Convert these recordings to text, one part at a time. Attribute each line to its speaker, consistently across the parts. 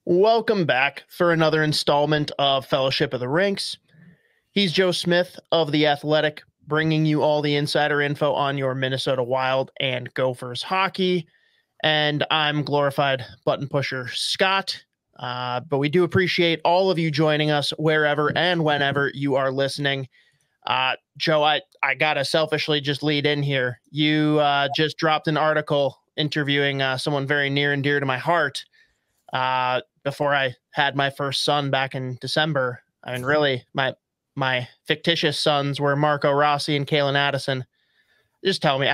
Speaker 1: Welcome back for another installment of Fellowship of the Rinks. He's Joe Smith of The Athletic, bringing you all the insider info on your Minnesota Wild and Gophers hockey. And I'm glorified button pusher Scott. But we do appreciate all of you joining us wherever and whenever you are listening. Joe, I got to selfishly just lead in here. You just dropped an article interviewing someone very near and dear to my heart. Before I had my first son back in December. I mean, really, my fictitious sons were Rossi and Calen Addison. Just tell me,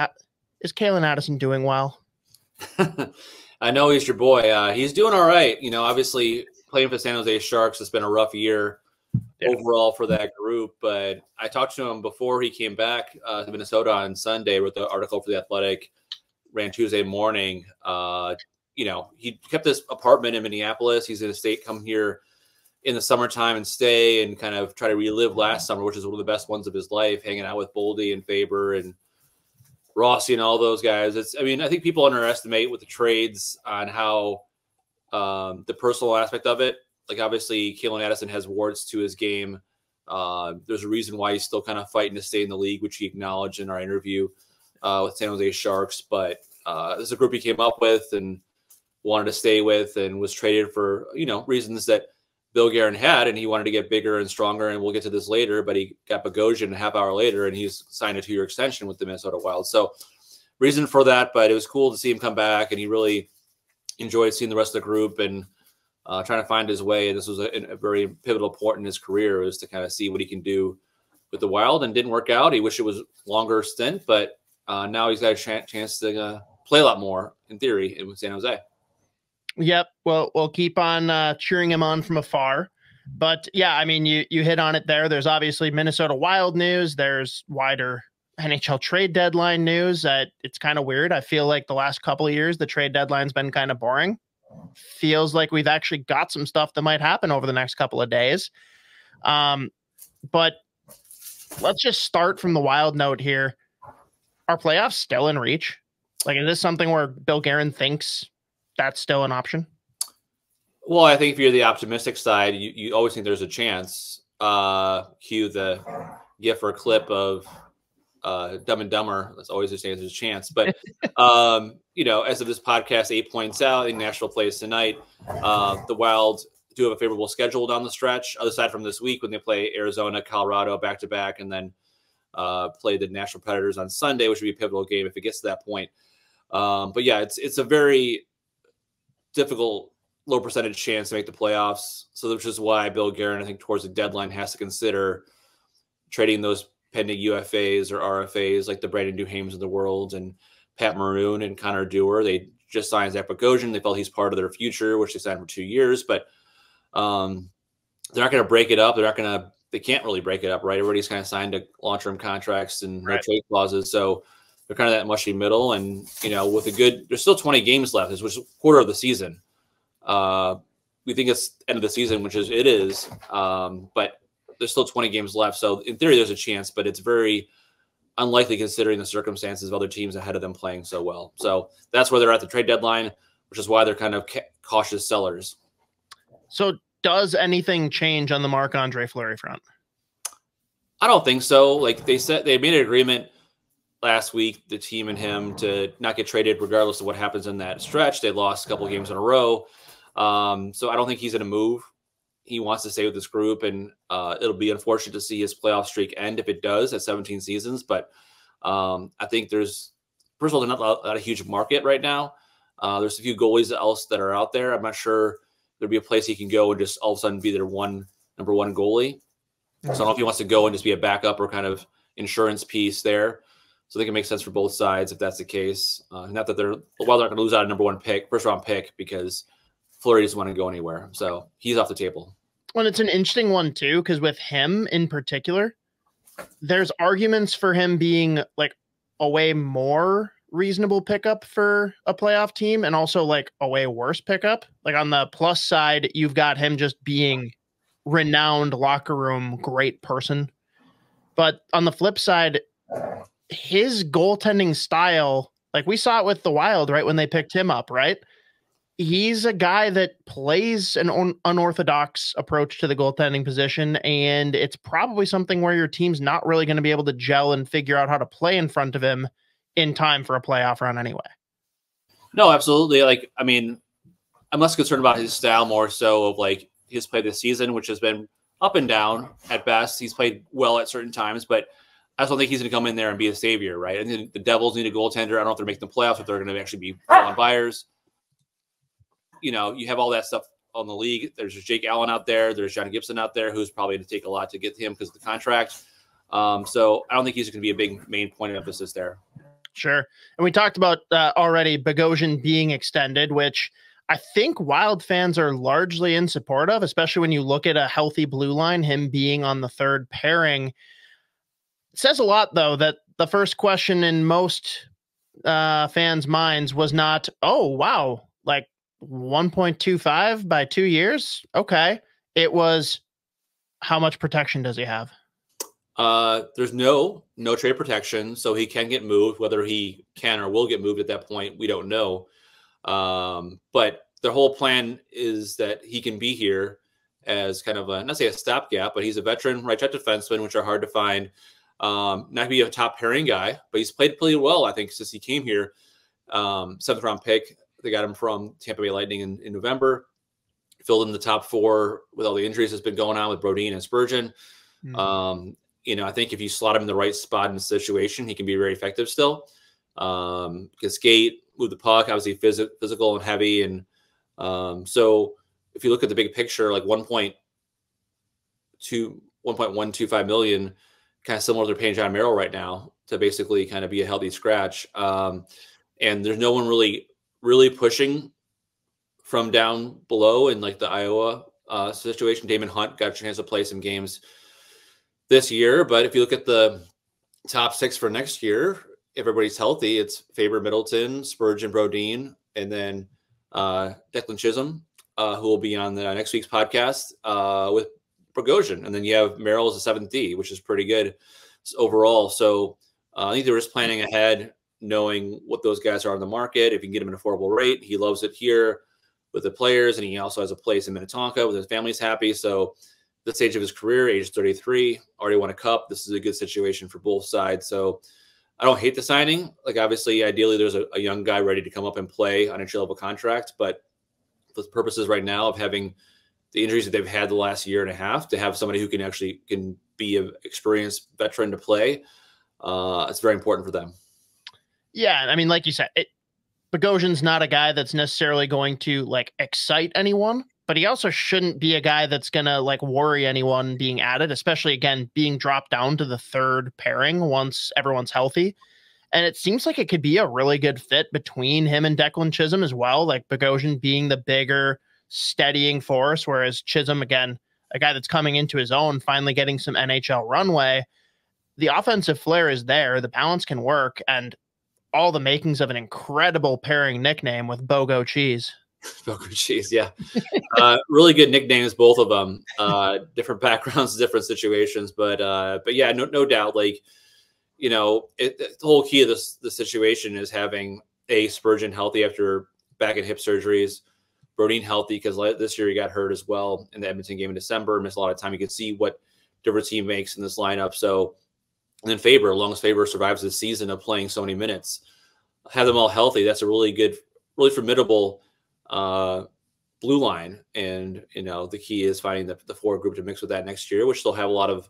Speaker 1: is Calen Addison doing well?
Speaker 2: I know he's your boy. He's doing all right. You know, obviously playing for the San Jose Sharks has been a rough year overall for that group. But I talked to him before he came back to Minnesota on Sunday, wrote the article for The Athletic, ran Tuesday morning. You know, he kept this apartment in Minneapolis. He's going to come here in the summertime and stay and kind of try to relive last summer, which is one of the best ones of his life, hanging out with Boldy and Faber and Rossi and all those guys. I think people underestimate with the trades on how the personal aspect of it. Like, obviously, Calen Addison has warts to his game. There's a reason why he's still kind of fighting to stay in the league, which he acknowledged in our interview with San Jose Sharks. But this is a group he came up with and wanted to stay with and was traded for, reasons that Bill Guerin had, and he wanted to get bigger and stronger, and we'll get to this later, but he got Bogosian a half hour later, and he's signed a 2-year extension with the Minnesota Wild. So reason for that, but it was cool to see him come back, and he really enjoyed seeing the rest of the group and trying to find his way. And this was a very pivotal point in his career, was to kind of see what he can do with the Wild, and didn't work out. He wished it was longer stint, but now he's got a chance to play a lot more, in theory, in San Jose.
Speaker 1: Yep. Well, we'll keep on cheering him on from afar. But yeah, I mean, you hit on it there. There's obviously Minnesota Wild news. There's wider NHL Trade Deadline news. It's kind of weird. I feel like the last couple of years, the trade deadline's been kind of boring. Feels like we've actually got some stuff that might happen over the next couple of days. But let's just start from the Wild note here. Are playoffs still in reach? Like, is this something where Bill Guerin thinks that's still an option?
Speaker 2: Well, I think if you're the optimistic side, you always think there's a chance. Cue the GIF or clip of Dumb and Dumber. That's always there's a chance. But, as of this podcast, 8 points out in Nashville plays tonight. The Wild do have a favorable schedule down the stretch, other side from this week when they play Arizona, Colorado back-to-back, and then play the Nashville Predators on Sunday, which would be a pivotal game if it gets to that point. But yeah, it's a very difficult, low percentage chance to make the playoffs. So which is why Bill Guerin, I think, towards the deadline has to consider trading those pending UFAs or RFAs like the Brandon Duhaimes of the world and Pat Maroon and Connor Dewar. They just signed Zach Bogosian. They felt he's part of their future, which they signed for 2 years, but they're not going to break it up. They can't really break it up, right? Everybody's kind of signed to long-term contracts and no trade clauses. So they're kind of that mushy middle. And, there's still 20 games left, which is a quarter of the season. We think it's end of the season, which it is. But there's still 20 games left. So in theory, there's a chance, but it's very unlikely considering the circumstances of other teams ahead of them playing so well. So that's where they're at the trade deadline, which is why they're kind of cautious sellers. So
Speaker 1: does anything change on the Marc-Andre Fleury front?
Speaker 2: I don't think so. Like they said, they made an agreement last week, the team and him, to not get traded regardless of what happens in that stretch. They lost a couple of games in a row. So I don't think he's going to move. He wants to stay with this group, and it'll be unfortunate to see his playoff streak end if it does at 17 seasons. But I think first of all, there's not a huge market right now. There's a few goalies else that are out there. I'm not sure there'd be a place he can go and just all of a sudden be their number one goalie. So I don't know if he wants to go and just be a backup or kind of insurance piece there. So I think it makes sense for both sides if that's the case. Not that they're not going to lose out a number one pick, first round pick, because Fleury doesn't want to go anywhere. So he's off the table.
Speaker 1: Well, it's an interesting one too, because with him in particular, there's arguments for him being like a way more reasonable pickup for a playoff team, and also like a way worse pickup. Like on the plus side, you've got him just being renowned locker room, great person. But on the flip side, his goaltending style, like we saw it with the Wild, right? When they picked him up, right? he's a guy that plays an unorthodox approach to the goaltending position, and it's probably something where your team's not really going to be able to gel and figure out how to play in front of him in time for a playoff run anyway.
Speaker 2: No, absolutely. Like, I mean, I'm less concerned about his style, more so of like his play this season, which has been up and down at best. He's played well at certain times, but I just don't think he's going to come in there and be a savior, right? And the Devils need a goaltender. I don't know if they're making the playoffs, if they're going to actually be full-on buyers. You know, you have all that stuff on the league. There's Jake Allen out there. There's John Gibson out there, who's probably going to take a lot to get him because of the contract. So I don't think he's going to be a big main point of emphasis there.
Speaker 1: Sure. And we talked about already Bogosian being extended, which I think Wild fans are largely in support of, especially when you look at a healthy blue line, him being on the third pairing. It says a lot, though, that the first question in most fans' minds was not, oh, wow, like 1.25 by 2 years. Okay. It was, how much protection does he have?
Speaker 2: There's no trade protection, so he can get moved. Whether he can or will get moved at that point, we don't know. But the whole plan is that he can be here as kind of a, not say a stopgap, but he's a veteran right-shot defenseman, which are hard to find. Not be a top pairing guy, but he's played pretty well, I think, since he came here. 7th round pick. They got him from Tampa Bay Lightning in November. Filled in the top 4 with all the injuries that's been going on with Brodin and Spurgeon. You know, I think if you slot him in the right spot in the situation, he can be very effective still. Can skate, move the puck, obviously physical and heavy. And so if you look at the big picture, like 1.125 million, kind of similar to paying John Merrill right now to basically kind of be a healthy scratch. And there's no one really pushing from down below in like the Iowa situation. Damon Hunt got a chance to play some games this year, but if you look at the top 6 for next year, if everybody's healthy, it's Faber, Middleton, Spurgeon, Brodin, and then Declan Chisholm, who will be on the next week's podcast with Bogosian. And then you have Merrill as a 7th D, which is pretty good overall. So I think they're just planning ahead, knowing what those guys are on the market. If you can get him an affordable rate, he loves it here with the players, and he also has a place in Minnetonka with his family's happy. So the stage of his career, age 33, already won a cup. This is a good situation for both sides. So I don't hate the signing. Like, obviously, ideally, there's a young guy ready to come up and play on a entry-level contract. But for the purposes right now of having the injuries that they've had the last year and a half, to have somebody who can be an experienced veteran to play, it's very important for them. Yeah,
Speaker 1: I mean, like you said, Bogosian's not a guy that's necessarily going to like excite anyone, but he also shouldn't be a guy that's going to like worry anyone being added, especially again, being dropped down to the third pairing once everyone's healthy. And it seems like it could be a really good fit between him and Declan Chisholm as well. Like Bogosian being the bigger steadying force, whereas Chisholm, again, a guy that's coming into his own, finally getting some NHL runway. The offensive flair is there. The balance can work, and all the makings of an incredible pairing nickname with Bogo Cheese.
Speaker 2: Bogo Cheese, yeah. Really good nicknames, both of them. Different backgrounds, different situations, but yeah, no doubt. Like, you know, the whole key of the situation is having Spurgeon healthy after back and hip surgeries, Brodin healthy because this year he got hurt as well in the Edmonton game in December, missed a lot of time. You can see what difference he makes in this lineup. So, and then Faber, as long as Faber survives the season of playing so many minutes, have them all healthy. That's a really good, really formidable blue line. And, you know, the key is finding the 4 group to mix with that next year, which they'll have a lot of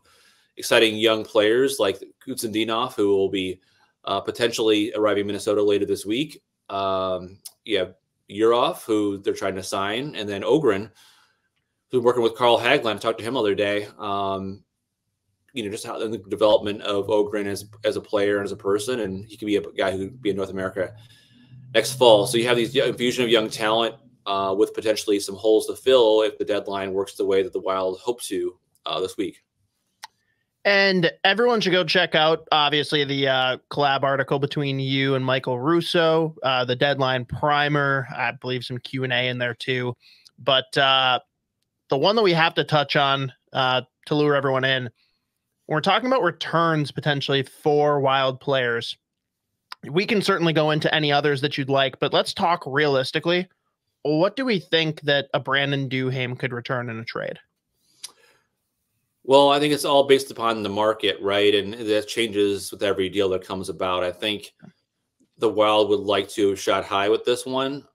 Speaker 2: exciting young players like Kuznetsov, who will be potentially arriving in Minnesota later this week. You have Urov, who they're trying to sign, and then Ogren, who's working with Carl Hagelin. I talked to him the other day. You know, just how the development of Ogren as a player and as a person, and he could be a guy who could be in North America next fall. So you have these infusion of young talent with potentially some holes to fill if the deadline works the way that the Wild hope to this week.
Speaker 1: And everyone should go check out, obviously, the collab article between you and Michael Russo, the deadline primer. I believe some Q&A in there too. But the one that we have to touch on to lure everyone in, when we're talking about returns potentially for Wild players, we can certainly go into any others that you'd like, but let's talk realistically. what do we think that a Brandon Duhaime could return in a trade?
Speaker 2: Well, I think it's all based upon the market, right? And that changes with every deal that comes about. I think the Wild would like to have shot high with this one.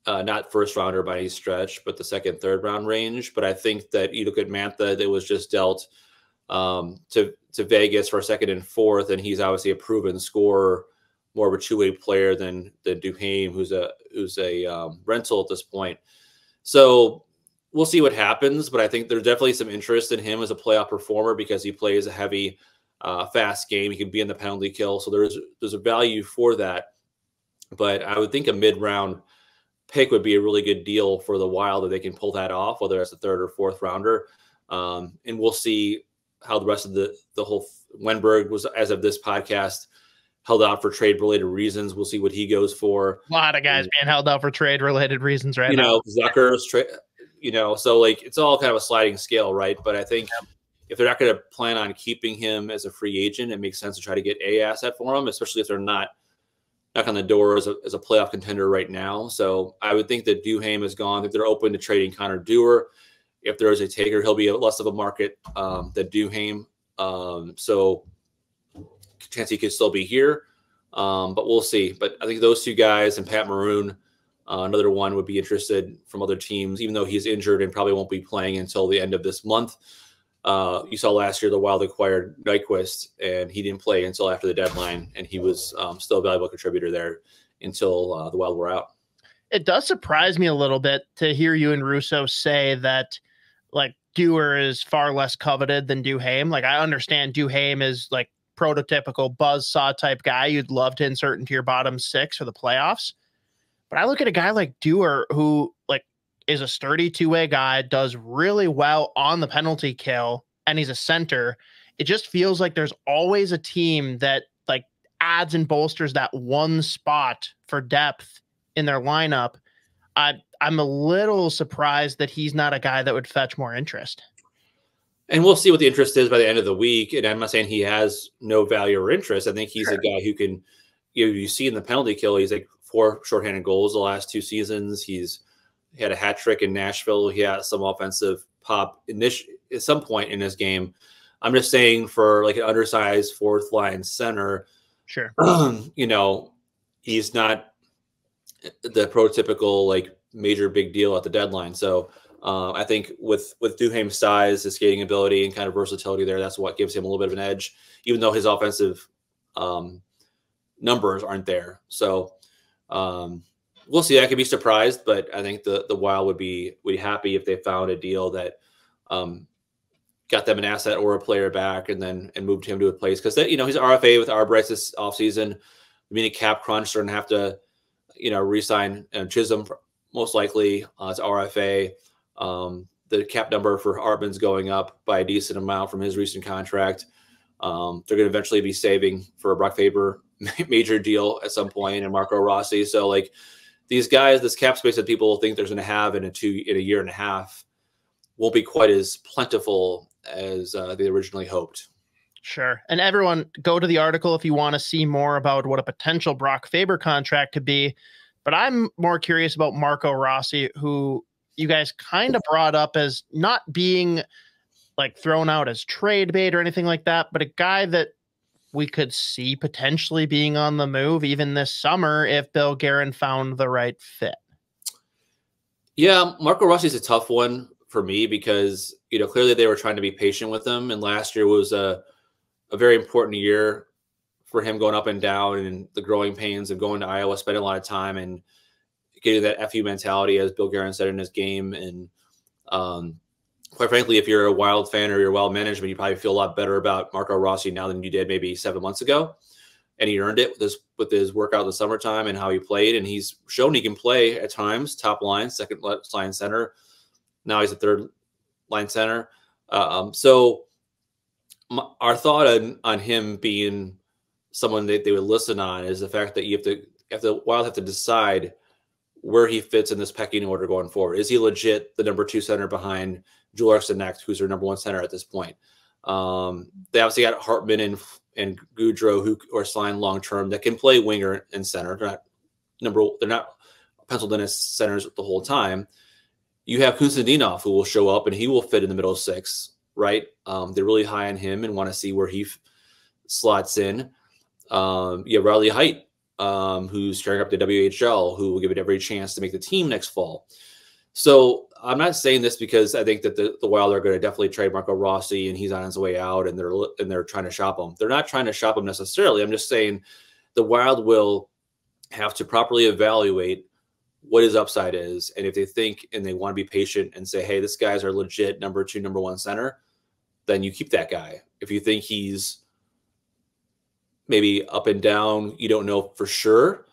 Speaker 2: Not first rounder by any stretch, but the second, third round range. But I think that you look at Mantha, that was just dealt to Vegas for a second and fourth, and he's obviously a proven scorer, more of a two-way player than Duhaime, who's a rental at this point. So we'll see what happens, but I think there's definitely some interest in him as a playoff performer because he plays a heavy, fast game. He can be in the penalty kill, so there's a value for that. But I would think a mid-round pick would be a really good deal for the Wild if they can pull that off, whether it's a third or fourth rounder. And we'll see how the rest of the whole Wenberg was, as of this podcast, held out for trade related reasons. We'll see what he goes for.
Speaker 1: A lot of guys being held out for trade related reasons right now.
Speaker 2: Zucker's trade, so like it's all kind of a sliding scale, right? But I think if they're not going to plan on keeping him as a free agent, it makes sense to try to get a asset for him, especially if they're not knock on the door as a playoff contender right now. So I would think that Duhaime is gone. If they're open to trading Connor Dewar, if there is a taker, he'll be less of a market than Duhaime. So chance he could still be here, but we'll see. But I think those two guys and Pat Maroon, another one, would be interested from other teams, even though he's injured and probably won't be playing until the end of this month. You saw last year the Wild acquired Nyquist, and he didn't play until after the deadline, and he was still a valuable contributor there until the Wild were out.
Speaker 1: It does surprise me a little bit to hear you and Russo say that, like, Dewar is far less coveted than Duhaime. Like, I understand Duhaime is like prototypical buzzsaw type guy you'd love to insert into your bottom six for the playoffs. But I look at a guy like Dewar, who like is a sturdy two-way guy, does really well on the penalty kill, and he's a center. It just feels like there's always a team that like adds and bolsters that one spot for depth in their lineup. I'm a little surprised that he's not a guy that would fetch more interest.
Speaker 2: And we'll see what the interest is by the end of the week. And I'm not saying he has no value or interest. I think he's a guy who can, you see in the penalty kill, he's like 4 shorthanded goals the last 2 seasons. He had a hat trick in Nashville. He had some offensive pop at some point in his game. I'm just saying for like an undersized fourth line center,
Speaker 1: sure.
Speaker 2: He's not the prototypical like major big deal at the deadline. So I think with Duhaime's size, his skating ability, and kind of versatility there, that's what gives him a little bit of an edge, even though his offensive numbers aren't there. So we'll see. I could be surprised, but I think the Wild would be happy if they found a deal that got them an asset or a player back, and moved him to a place, because he's RFA with Arbrights this offseason. A cap crunch, they're gonna have to re-sign Chisholm most likely. It's RFA. The cap number for Artman's going up by a decent amount from his recent contract. They're going to eventually be saving for a Brock Faber major deal at some point, and Marco Rossi. So like these guys, this cap space that people think they're going to have in a year and a half won't be quite as plentiful as they originally hoped.
Speaker 1: Sure. And everyone, go to the article if you want to see more about what a potential Brock Faber contract could be. But I'm more curious about Marco Rossi, who you guys kind of brought up as not being like thrown out as trade bait or anything like that, but a guy that we could see potentially being on the move even this summer if Bill Guerin found the right fit.
Speaker 2: Yeah, Marco Rossi is a tough one for me because, clearly they were trying to be patient with him. And last year was a very important year for him, going up and down and the growing pains of going to Iowa, spending a lot of time and getting that FU mentality, as Bill Guerin said in his game. And quite frankly, if you're a Wild fan or you're Wild management, you probably feel a lot better about Marco Rossi now than you did maybe 7 months ago. And he earned it with his workout in the summertime and how he played. And he's shown he can play at times, top line, second line center. Now he's a third line center. So our thought on him being someone that they would listen on is the fact that the Wild have to decide where he fits in this pecking order going forward. Is he legit the number 2 center behind Joel Eriksson, who's their number 1 center at this point? They obviously got Hartman and Goudreau, who are signed long term, that can play winger and center. They're not penciled in as centers the whole time. You have Konstantinov, who will show up and he will fit in the middle of 6, right? They're really high on him and want to see where he slots in. You have Riley Height, who's carrying up the WHL, who will give it every chance to make the team next fall. So I'm not saying this because I think that the Wild are going to definitely trade Marco Rossi and he's on his way out and they're trying to shop him. They're not trying to shop him necessarily. I'm just saying the Wild will have to properly evaluate what his upside is. And if they think and they want to be patient and say, hey, this guy's our legit number 2, number 1 center, then you keep that guy. If you think he's maybe up and down, you don't know for sure,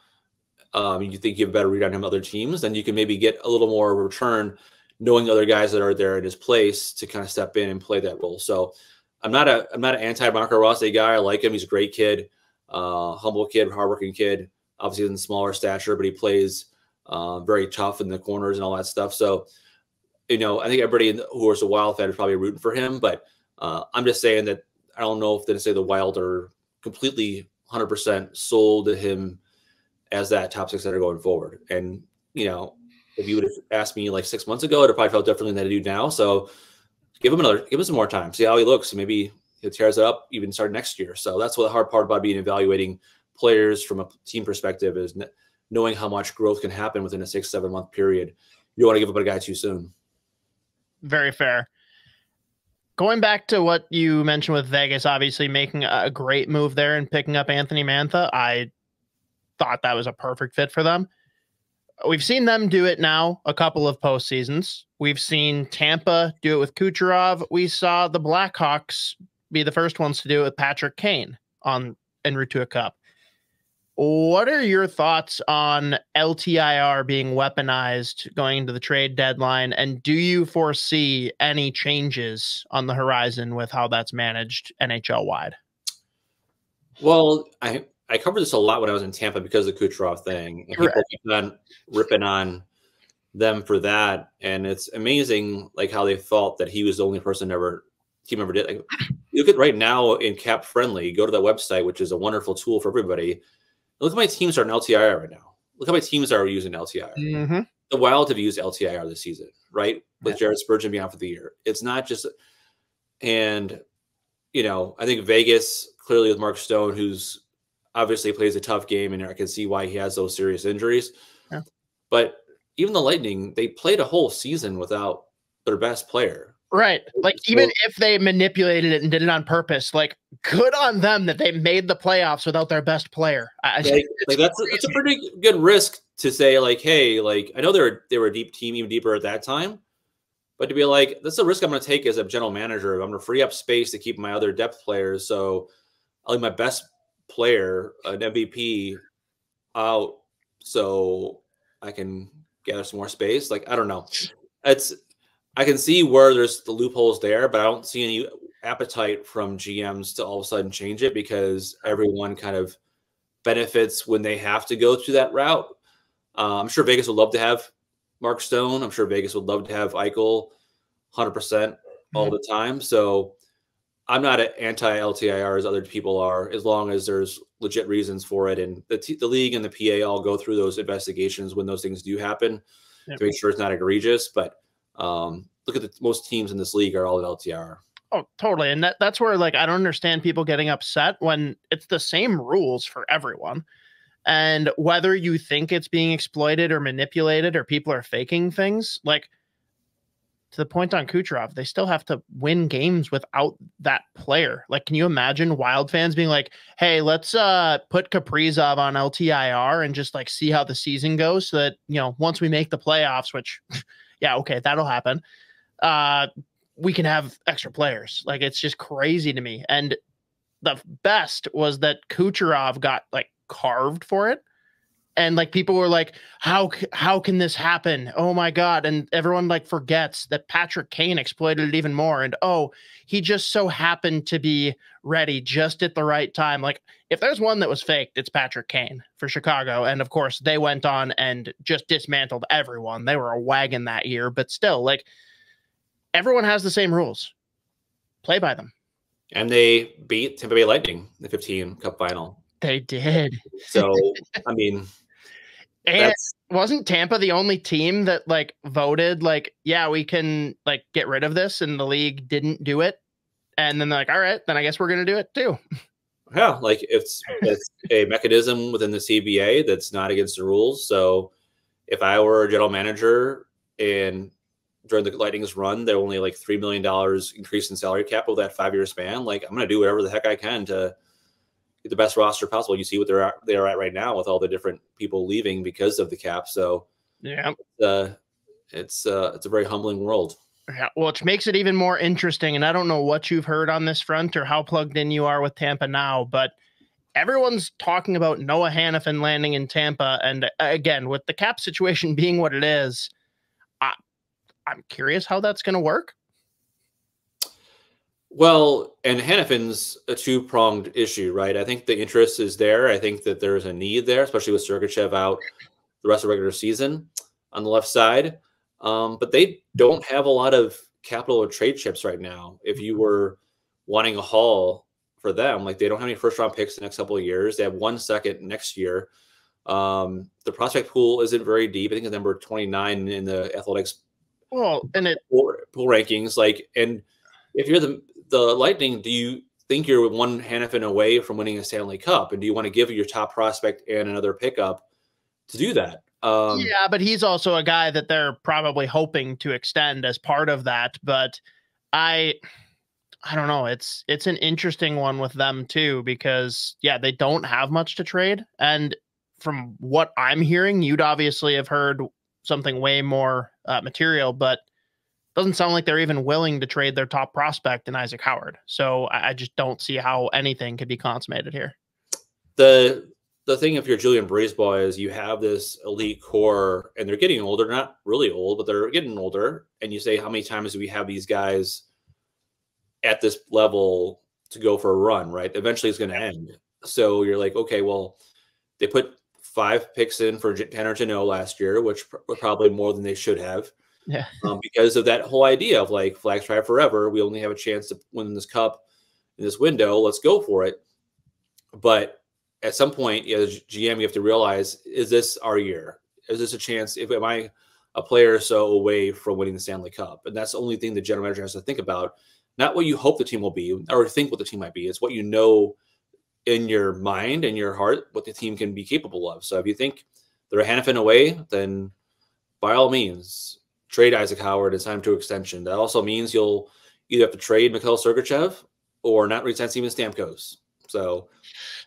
Speaker 2: you think you have a better read on him other teams, then you can maybe get a little more return knowing other guys that are there in his place to kind of step in and play that role. So I'm not an anti-Marco Rossi guy. I like him. He's a great kid, humble kid, hardworking kid. Obviously in smaller stature, but he plays very tough in the corners and all that stuff. So, I think everybody who is a Wild fan is probably rooting for him, but I'm just saying that I don't know if they say the Wild are completely 100% sold to him as that top 6 center going forward. And, if you would have asked me like 6 months ago, it probably felt differently than I do now. So give him some more time, see how he looks. Maybe he tears it up even start next year. So that's what the hard part about being evaluating players from a team perspective is knowing how much growth can happen within a 6-7 month period. You don't want to give up a guy too soon.
Speaker 1: Very fair. Going back to what you mentioned with Vegas, obviously making a great move there and picking up Anthony Mantha, I thought that was a perfect fit for them. We've seen them do it now a couple of postseasons. We've seen Tampa do it with Kucherov. We saw the Blackhawks be the first ones to do it with Patrick Kane en route to a cup. What are your thoughts on LTIR being weaponized going into the trade deadline? And do you foresee any changes on the horizon with how that's managed NHL wide?
Speaker 2: Well, I covered this a lot when I was in Tampa because of the Kucherov thing. And people keep on ripping on them for that. And it's amazing like how they thought that he was the only person team member did. Like, look at right now in Cap Friendly, go to that website, which is a wonderful tool for everybody. Look at my teams are in LTIR right now. Look how my teams are using LTIR.
Speaker 1: Mm-hmm.
Speaker 2: The Wild have used LTIR this season, right? With Jared Spurgeon being out for the year. It's not just, and, I think Vegas, clearly with Mark Stone, who's obviously plays a tough game, and I can see why he has those serious injuries. Yeah. But even the Lightning, they played a whole season without their best player.
Speaker 1: Right. Like, even if they manipulated it and did it on purpose, like, good on them that they made the playoffs without their best player.
Speaker 2: That's a pretty good risk to say, like, hey, like, I know they were a deep team, even deeper at that time, but to be like, that's a risk I'm going to take as a general manager. I'm going to free up space to keep my other depth players. So I'll leave my best player, an MVP, out so I can gather some more space. Like, I don't know. I can see where there's the loopholes there, but I don't see any appetite from GMs to all of a sudden change it because everyone kind of benefits when they have to go through that route. I'm sure Vegas would love to have Mark Stone. I'm sure Vegas would love to have Eichel 100% all the time. So I'm not anti-LTIR as other people are, as long as there's legit reasons for it. And the league and the PA all go through those investigations when those things do happen to make sure it's not egregious. But look at most teams in this league are all at LTIR.
Speaker 1: Oh, totally. And that's where, like, I don't understand people getting upset when it's the same rules for everyone. And whether you think it's being exploited or manipulated or people are faking things, like, to the point on Kucherov, they still have to win games without that player. Like, can you imagine Wild fans being like, hey, let's put Kaprizov on LTIR and just, like, see how the season goes so that, once we make the playoffs, which, yeah, okay, that'll happen, we can have extra players. Like, it's just crazy to me. And the best was that Kucherov got, like, carved for it. And, like, people were like, how can this happen? Oh my God. And everyone, like, forgets that Patrick Kane exploited it even more. And, he just so happened to be ready just at the right time. Like, if there's one that was faked, it's Patrick Kane for Chicago. And of course they went on and just dismantled everyone. They were a wagon that year, but still, like, everyone has the same rules. Play by them.
Speaker 2: And they beat Tampa Bay Lightning in the 15 Cup final.
Speaker 1: They did.
Speaker 2: So, I mean,
Speaker 1: And wasn't Tampa the only team that like voted like, yeah, we can like get rid of this, and the league didn't do it? And then they're like, all right, then I guess we're going to do it too.
Speaker 2: Yeah, like it's a mechanism within the CBA that's not against the rules. So if I were a general manager and during the Lightning's run, they're only like $3 million increase in salary cap over that 5-year span, like I'm going to do whatever the heck I can to get the best roster possible. You see what they're at right now with all the different people leaving because of the cap. So
Speaker 1: yeah,
Speaker 2: it's a very humbling world.
Speaker 1: Yeah, which makes it even more interesting. And I don't know what you've heard on this front or how plugged in you are with Tampa now, but everyone's talking about Noah Hannafin landing in Tampa. And again, with the cap situation being what it is, I'm curious how that's going to work.
Speaker 2: Well, and Hannafin's a two-pronged issue, right? I think the interest is there. I think that there's a need there, especially with Sergachev out the rest of the regular season on the left side. But they don't have a lot of capital or trade chips right now. If you were wanting a haul for them, like they don't have any first-round picks the next couple of years. They have 1 second next year. The prospect pool isn't very deep. I think it's number 29 in the Athletics
Speaker 1: pool
Speaker 2: rankings. Like, and if you're the Lightning, do you think you're one Hannafin away from winning a Stanley Cup? And do you want to give your top prospect and another pickup to do that?
Speaker 1: Yeah, but he's also a guy that they're probably hoping to extend as part of that. But I don't know. It's an interesting one with them too, because yeah, they don't have much to trade. And from what I'm hearing, you'd obviously have heard something way more material, but doesn't sound like they're even willing to trade their top prospect in Isaac Howard. So I just don't see how anything could be consummated here.
Speaker 2: The thing, if you're Julian Brisebois, is you have this elite core and they're getting older, not really old, but they're getting older. And you say, how many times do we have these guys at this level to go for a run, right? Eventually it's going to end. So you're like, okay, well, they put 5 picks in for Tanner Jeannot last year, which were probably more than they should have.
Speaker 1: Yeah.
Speaker 2: Because of that whole idea of like flags fly forever. We only have a chance to win this cup in this window. Let's go for it. But at some point, as GM, you have to realize, is this our year? Is this a chance? Am I a player or so away from winning the Stanley Cup? And that's the only thing the general manager has to think about. Not what you hope the team will be or think what the team might be. It's what you know in your mind and your heart what the team can be capable of. So if you think they're a Hannafin away, then by all means, trade Isaac Howard and sign him to extension. That also means you'll either have to trade Mikhail Sergachev or not re-sign Steven Stamkos. So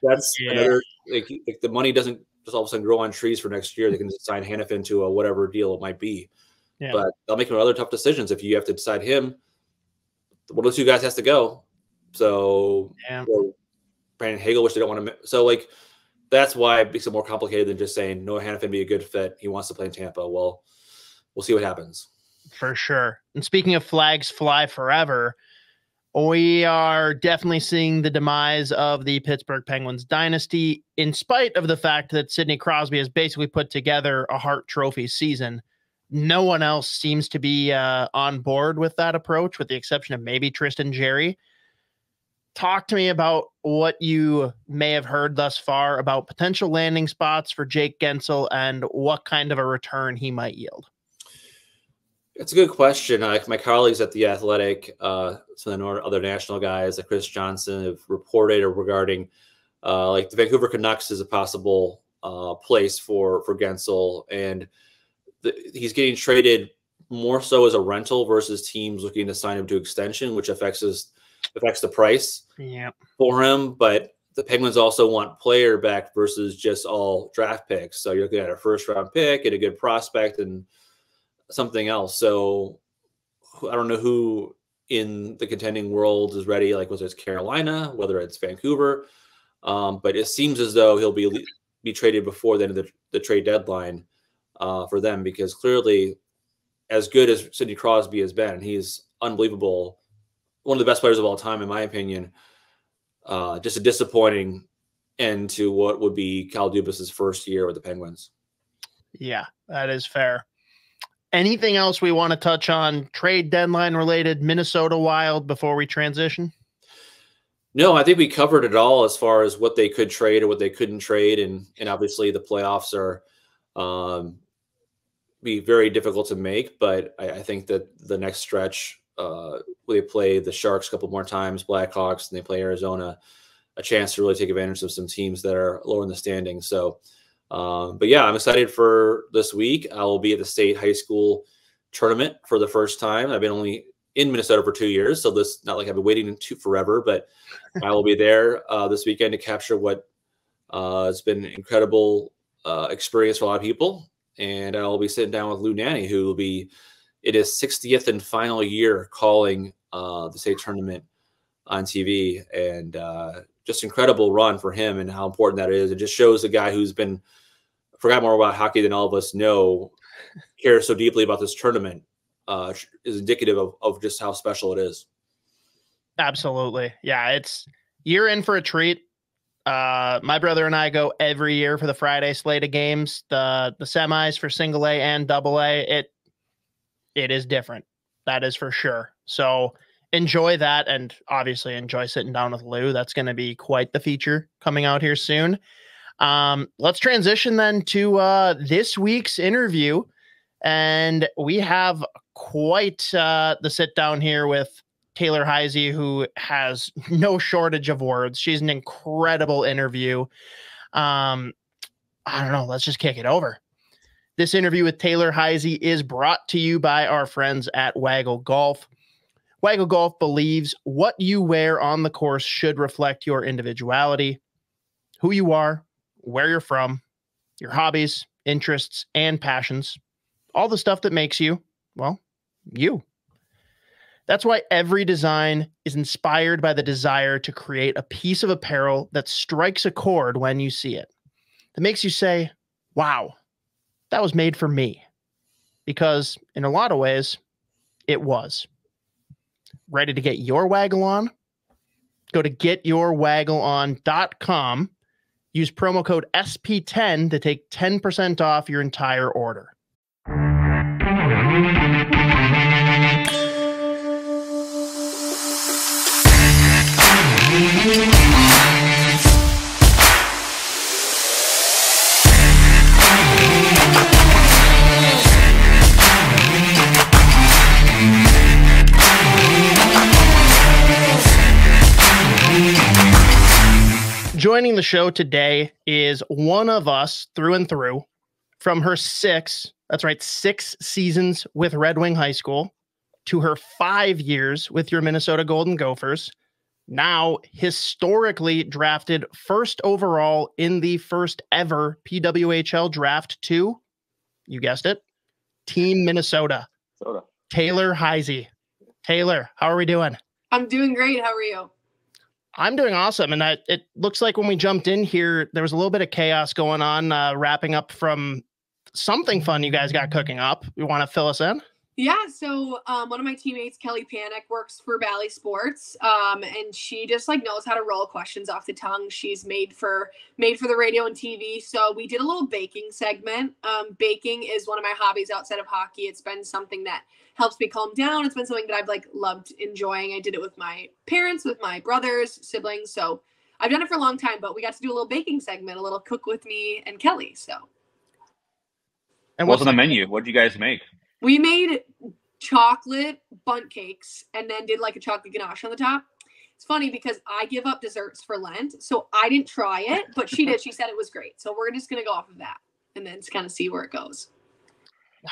Speaker 2: that's another, like the money doesn't just all of a sudden grow on trees for next year. They can just sign Hannafin to a whatever deal it might be. Yeah. But they'll make other tough decisions. If you have to decide him, one of those two guys has to go. So Brandon Hagel, which they don't want to. So like that's why it makes it more complicated than just saying Noah Hannafin be a good fit. He wants to play in Tampa. Well, we'll see what happens.
Speaker 1: For sure. And speaking of flags fly forever, we are definitely seeing the demise of the Pittsburgh Penguins dynasty, in spite of the fact that Sidney Crosby has basically put together a Hart Trophy season. No one else seems to be on board with that approach, with the exception of maybe Tristan Jarry. Talk to me about what you may have heard thus far about potential landing spots for Jake Guentzel and what kind of a return he might yield.
Speaker 2: It's a good question. My colleagues at The Athletic, some of the other national guys like Chris Johnson have reported regarding like the Vancouver Canucks is a possible place for Guentzel. And he's getting traded more so as a rental versus teams looking to sign him to extension, which affects the price for him. But the Penguins also want player back versus just all draft picks. So you're looking at a first-round pick and a good prospect and something else. So I don't know who in the contending world is ready, like whether it's Carolina, whether it's Vancouver. But it seems as though he'll be traded before the end of the trade deadline for them, because clearly, as good as Sidney Crosby has been, he's unbelievable. One of the best players of all time, in my opinion. Just a disappointing end to what would be Kyle Dubas's first year with the Penguins.
Speaker 1: Yeah, that is fair. Anything else we want to touch on trade deadline related Minnesota Wild before we transition?
Speaker 2: No, I think we covered it all as far as what they could trade or what they couldn't trade. And obviously the playoffs are Be very difficult to make, but I think that the next stretch, they play the Sharks a couple more times, Blackhawks, and they play Arizona, a chance to really take advantage of some teams that are lower in the standings. So, but yeah, I'm excited for this week. I will be at the state high school tournament for the first time. I've been only in Minnesota for 2 years, so this not like I've been waiting forever, but I will be there this weekend to capture what has been an incredible experience for a lot of people. And I will be sitting down with Lou Nanny, who will be in his 60th and final year calling the state tournament on TV, and just incredible run for him and how important that is. It just shows a guy who's forgot more about hockey than all of us know, cares so deeply about this tournament, is indicative of just how special it is.
Speaker 1: Absolutely. Yeah, you're in for a treat. My brother and I go every year for the Friday slate of games, the semis for single A and double A. It is different. That is for sure. So enjoy that, and obviously enjoy sitting down with Lou. That's going to be quite the feature coming out here soon. Let's transition then to this week's interview. And we have quite the sit down here with Taylor Heise, who has no shortage of words. She's an incredible interview. I don't know. Let's just kick it over. This interview with Taylor Heise is brought to you by our friends at Waggle Golf. Waggle Golf believes what you wear on the course should reflect your individuality, who you are, where you're from, your hobbies, interests, and passions. All the stuff that makes you, well, you. That's why every design is inspired by the desire to create a piece of apparel that strikes a chord when you see it. That makes you say, wow, that was made for me. Because in a lot of ways, it was. Ready to get your waggle on? Go to getyourwaggleon.com. Use promo code SP10 to take 10% off your entire order. Joining the show today is one of us through and through, from her 6 seasons with Red Wing High School to her 5 years with your Minnesota Golden Gophers, now historically drafted first overall in the first ever PWHL Draft to, you guessed it, Team Minnesota.
Speaker 3: Sota.
Speaker 1: Taylor Heise. Taylor, how are we doing?
Speaker 4: I'm doing great. How are you?
Speaker 1: I'm doing awesome. And it looks like when we jumped in here, there was a little bit of chaos going on, wrapping up from something fun you guys got cooking up. You want to fill us in?
Speaker 4: Yeah. So one of my teammates, Kelly Panic, works for Valley Sports. And she just knows how to roll questions off the tongue. She's made for the radio and TV. So we did a little baking segment. Baking is one of my hobbies outside of hockey. It's been something that helps me calm down. It's been something that I've loved enjoying. I did it with my parents, with my brothers, siblings. So I've done it for a long time, but we got to do a little baking segment, a little cook with me and Kelly. So.
Speaker 3: And what's on the menu? What did you guys make?
Speaker 4: We made chocolate bundt cakes and then did a chocolate ganache on the top. It's funny because I give up desserts for Lent, so I didn't try it, but she did. She said it was great. So we're just going to go off of that and then just kind of see where it goes.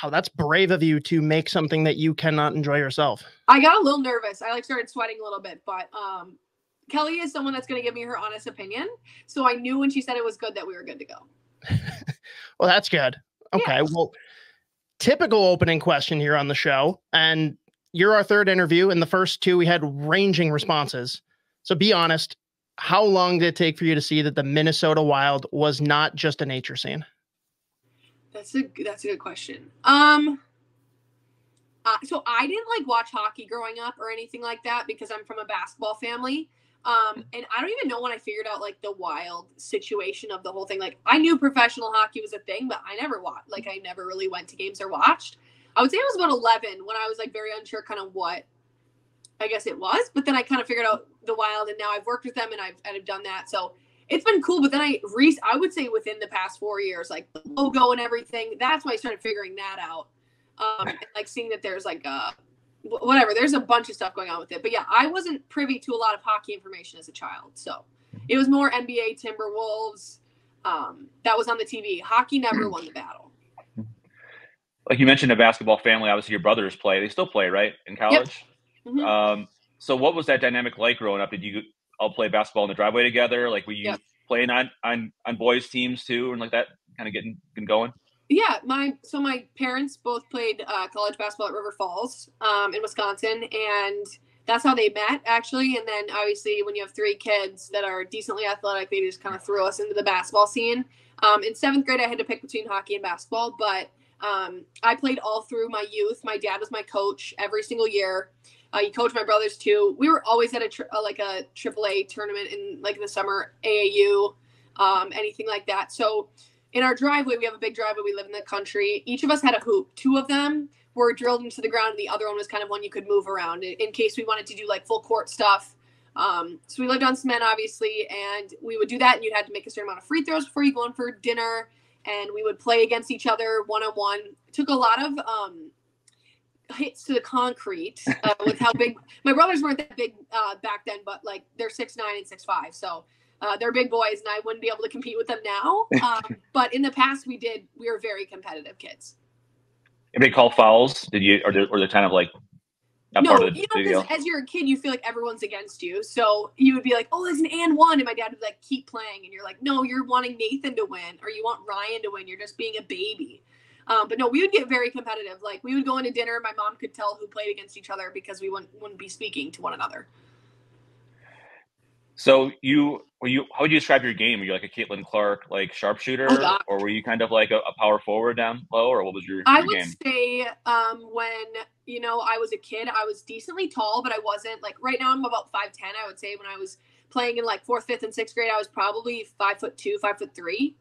Speaker 1: Wow, that's brave of you to make something that you cannot enjoy yourself.
Speaker 4: I got a little nervous. I started sweating a little bit, but Kelly is someone that's going to give me her honest opinion. So I knew when she said it was good that we were good to go.
Speaker 1: Well, that's good. Okay, yeah. Well, typical opening question here on the show, and you're our third interview. In the first 2, we had ranging responses. So be honest, how long did it take for you to see that the Minnesota Wild was not just a nature scene?
Speaker 4: That's a good question. So I didn't watch hockey growing up or anything like that because I'm from a basketball family. And I don't even know when I figured out the Wild situation of the whole thing. I knew professional hockey was a thing, but I never watched. I never really went to games or watched. I would say I was about 11 when I was very unsure kind of what I guess it was. But then I kind of figured out the Wild, and now I've worked with them and I've done that. So it's been cool. But then I would say within the past 4 years, like the logo and everything, that's when I started figuring that out. And like seeing that there's like whatever, there's a bunch of stuff going on with it. But yeah, I wasn't privy to a lot of hockey information as a child. So it was more NBA, Timberwolves. That was on the TV. Hockey never won the battle.
Speaker 3: Like you mentioned, a basketball family. Obviously, your brothers play. They still play, right, in college?
Speaker 4: Yep. Mm-hmm.
Speaker 3: So what was that dynamic like growing up? Did you all play basketball in the driveway together? Like, were you playing on boys' teams too, and like that, kind of getting going?
Speaker 4: Yeah, my parents both played college basketball at River Falls in Wisconsin, and that's how they met, actually. And then obviously when you have 3 kids that are decently athletic, they just kind of threw us into the basketball scene. In 7th grade, I had to pick between hockey and basketball, but I played all through my youth. My dad was my coach every single year. He coached my brothers too. We were always at a AAA tournament in like the summer, AAU, anything like that. So in our driveway, we have a big driveway. We live in the country. Each of us had a hoop. 2 of them were drilled into the ground. And the other one was kind of one you could move around in case we wanted to do like full court stuff. So we lived on cement, obviously, and we would do that. And you had to make a certain amount of free throws before you go in for dinner. And we would play against each other one-on-one. It took a lot of hits to the concrete with how big my brothers weren't that big back then, but like they're 6'9" and 6'5", so they're big boys, and I wouldn't be able to compete with them now. But in the past, we were very competitive kids.
Speaker 3: Anybody call fouls? Did you, or they're kind of like not part of the deal?
Speaker 4: As you're a kid, you feel like everyone's against you, so you would be like, "Oh, there's an and one," and my dad would like keep playing, and you're like, "No, you're wanting Nathan to win, or you want Ryan to win. You're just being a baby." But no, we would get very competitive. Like we would go into dinner, my mom could tell who played against each other because we wouldn't be speaking to one another.
Speaker 3: So how would you describe your game? Were you like a Caitlin Clark, like sharpshooter, or were you kind of like a power forward down low, or what was your game?
Speaker 4: I would say when I was a kid, I was decently tall, but I wasn't like right now. I'm about 5'10". I would say when I was playing in like 4th, 5th, and 6th grade, I was probably 5'2", 5'3".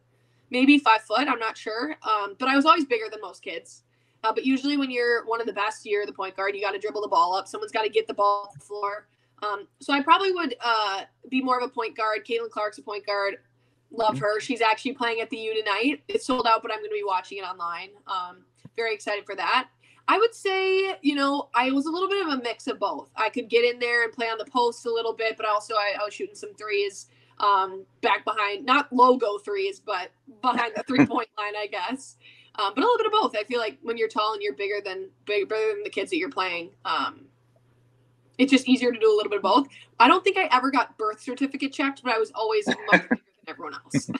Speaker 4: Maybe 5 foot, I'm not sure. But I was always bigger than most kids. But usually when you're one of the best, you're the point guard. You got to dribble the ball up. Someone's got to get the ball off the floor. So I probably would be more of a point guard. Caitlin Clark's a point guard. Love her. She's actually playing at the U tonight. It's sold out, but I'm going to be watching it online. Very excited for that. I would say, I was a little bit of a mix of both. I could get in there and play on the post a little bit, but also I was shooting some threes. Back behind, not logo threes, but behind the 3-point line, I guess. But a little bit of both. I feel like when you're tall and you're bigger than the kids that you're playing, it's just easier to do a little bit of both. I don't think I ever got birth certificate checked, but I was always much bigger than everyone else.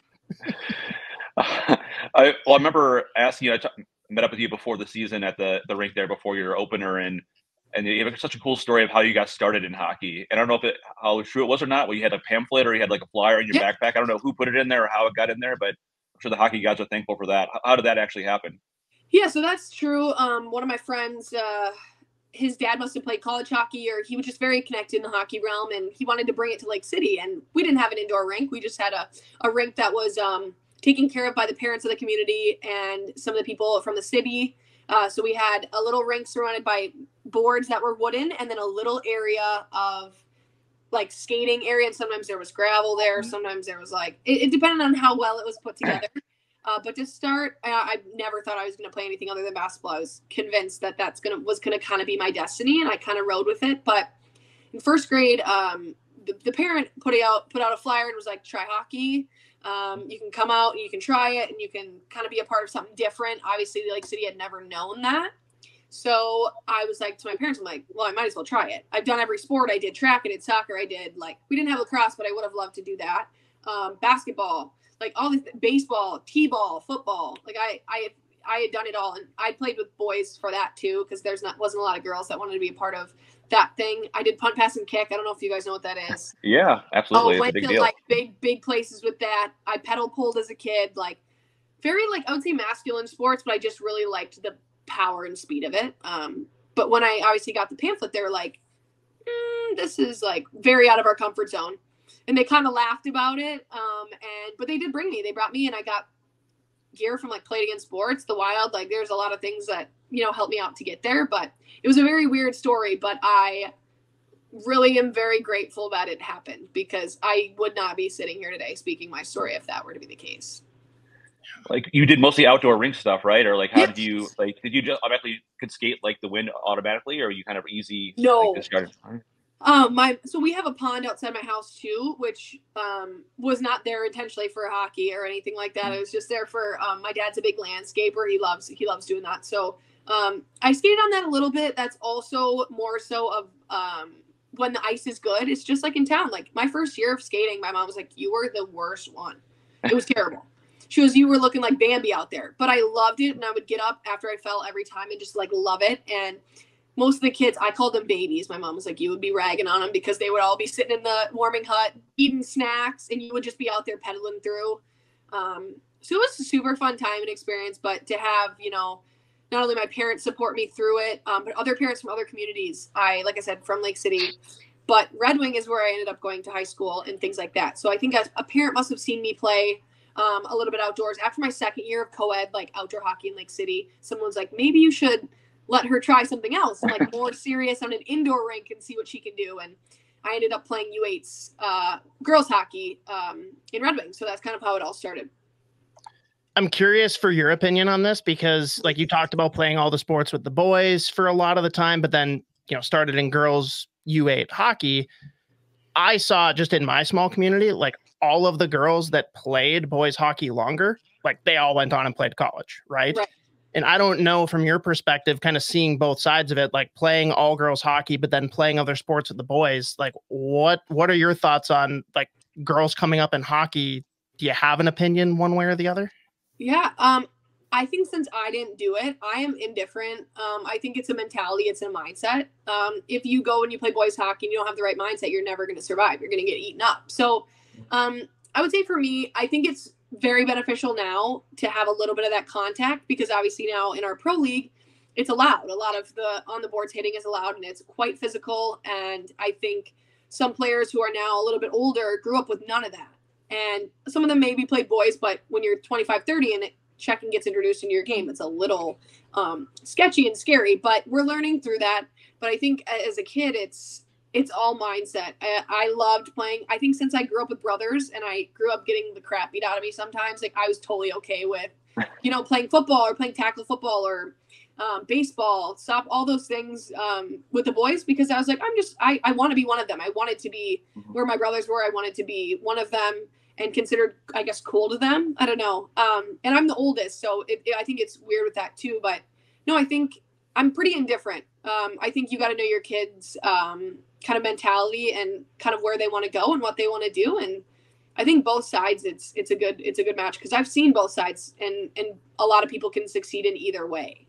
Speaker 3: I remember asking you, I met up with you before the season at the rink there before your opener, and you have such a cool story of how you got started in hockey. And I don't know how true it was or not. Well, you had a pamphlet or you had like a flyer in your backpack. I don't know who put it in there or how it got in there, but I'm sure the hockey guys are thankful for that. How did that actually happen?
Speaker 4: Yeah, so that's true. One of my friends, his dad must have played college hockey, or he was just very connected in the hockey realm, and he wanted to bring it to Lake City. And we didn't have an indoor rink. We just had a rink that was taken care of by the parents of the community and some of the people from the city. So we had a little rink surrounded by boards that were wooden, and then a little area of like skating area. And sometimes there was gravel there. Sometimes there was like, it depended on how well it was put together. But to start, I never thought I was going to play anything other than basketball. I was convinced that was going to kind of be my destiny, and I kind of rode with it. But in 1st grade, the parent put out a flyer and was like, try hockey. You can come out and you can try it, and you can kind of be a part of something different. Obviously, Lake City had never known that. So I was like to my parents, I'm like, well, I might as well try it. I've done every sport. I did track, I did soccer. We didn't have lacrosse, but I would have loved to do that. Basketball, like all this, baseball, t-ball, football. Like I had done it all. And I played with boys for that too, because wasn't a lot of girls that wanted to be a part of that thing. I did punt, pass, and kick. I don't know if you guys know what that is.
Speaker 3: Yeah, absolutely.
Speaker 4: Went to like big places with that. I pedal pulled as a kid, like very like I would say masculine sports, but I just really liked the power and speed of it. But when I obviously got the pamphlet, they were like, this is like very out of our comfort zone. And they kind of laughed about it. But they did bring me. They brought me, and I got gear from like Played Against Sports, the Wild. Like there's a lot of things that helped me out to get there. But it was a very weird story. But I really am very grateful that it happened, because I would not be sitting here today speaking my story if that were to be the case.
Speaker 3: Like, you did mostly outdoor rink stuff, right? Or like, how
Speaker 4: Yeah.
Speaker 3: did you just automatically could skate like the wind automatically, or you kind of easy?
Speaker 4: No.
Speaker 3: Like, just started?
Speaker 4: So we have a pond outside my house too, which was not there intentionally for hockey or anything like that. It was just there for my dad's a big landscaper. He loves doing that. So I skated on that a little bit. That's also more so of when the ice is good. It's just like in town. Like my first year of skating, my mom was like, "You were the worst one. It was terrible." She goes, "You were looking like Bambi out there." But I loved it, and I would get up after I fell every time and just like love it. And most of the kids, I called them babies. My mom was like, you would be ragging on them because they would all be sitting in the warming hut eating snacks, and you would just be out there pedaling through. So it was a super fun time and experience. But to have, not only my parents support me through it, but other parents from other communities. Like I said, from Lake City. But Red Wing is where I ended up going to high school and things like that. So I think a parent must have seen me play a little bit outdoors. After my second year of co-ed, like outdoor hockey in Lake City, someone's like, maybe you should let her try something else, like more serious on an indoor rink and see what she can do. And I ended up playing U8's girls hockey in Red Wing. So that's kind of how it all started.
Speaker 1: I'm curious for your opinion on this, because like you talked about playing all the sports with the boys for a lot of the time, but then, started in girls U8 hockey. I saw just in my small community, like all of the girls that played boys hockey longer, like they all went on and played college. Right. And I don't know from your perspective, kind of seeing both sides of it, like playing all girls hockey, but then playing other sports with the boys. Like what are your thoughts on like girls coming up in hockey? Do you have an opinion one way or the other?
Speaker 4: Yeah. I think since I didn't do it, I am indifferent. I think it's a mentality. It's a mindset. If you go and you play boys hockey and you don't have the right mindset, you're never going to survive. You're going to get eaten up. So I would say for me, I think it's very beneficial now to have a little bit of that contact, because obviously now in our pro league, it's allowed. A lot of the on the boards hitting is allowed, and it's quite physical. And I think some players who are now a little bit older grew up with none of that. And some of them maybe played boys, but when you're 25, 30 and checking gets introduced into your game, it's a little sketchy and scary, but we're learning through that. But I think as a kid, it's all mindset. I loved playing. I think since I grew up with brothers and I grew up getting the crap beat out of me sometimes, like I was totally okay with, playing football or playing tackle football or baseball, stop all those things with the boys, because I was like, I want to be one of them. I wanted to be where my brothers were. I wanted to be one of them and considered, I guess, cool to them. I don't know. And I'm the oldest, so I think it's weird with that too. But no, I think I'm pretty indifferent. I think you got to know your kids' kind of mentality and kind of where they want to go and what they want to do. And I think both sides, it's a good match, because I've seen both sides, and a lot of people can succeed in either way.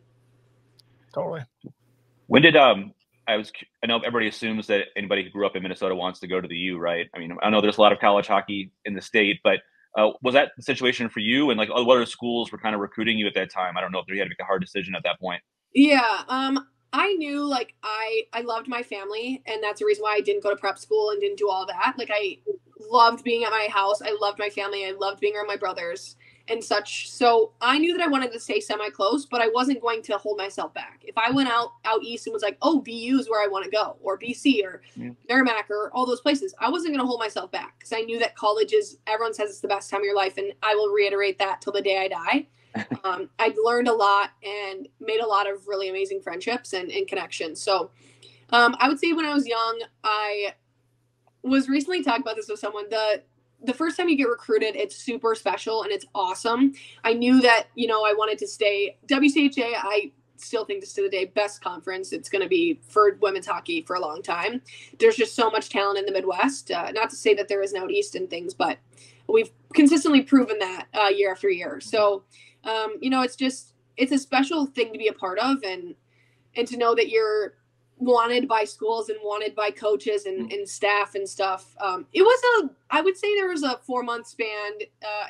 Speaker 1: Totally.
Speaker 3: When did I know everybody assumes that anybody who grew up in Minnesota wants to go to the U, right? I mean, I know there's a lot of college hockey in the state, but was that the situation for you? And like, what other schools were kind of recruiting you at that time? I don't know if you had to make a hard decision at that point.
Speaker 4: Yeah. I knew like I loved my family, and that's the reason why I didn't go to prep school and didn't do all that. Like I loved being at my house. I loved my family. I loved being around my brothers and such. So I knew that I wanted to stay semi-close, but I wasn't going to hold myself back. If I went out east and was like, oh, BU is where I want to go, or BC or Merrimack or all those places, I wasn't going to hold myself back, because I knew that college everyone says it's the best time of your life. And I will reiterate that till the day I die. I've learned a lot and made a lot of really amazing friendships and connections. So I would say when I was young, I was recently talking about this with someone. The first time you get recruited, it's super special and it's awesome. I knew that, I wanted to stay. WCHA, I still think this to the day, best conference it's going to be for women's hockey for a long time. There's just so much talent in the Midwest. Not to say that there isn't out east and things, but we've consistently proven that year after year. So, it's a special thing to be a part of, and to know that you're wanted by schools and wanted by coaches and staff and stuff. I would say there was a 4-month span.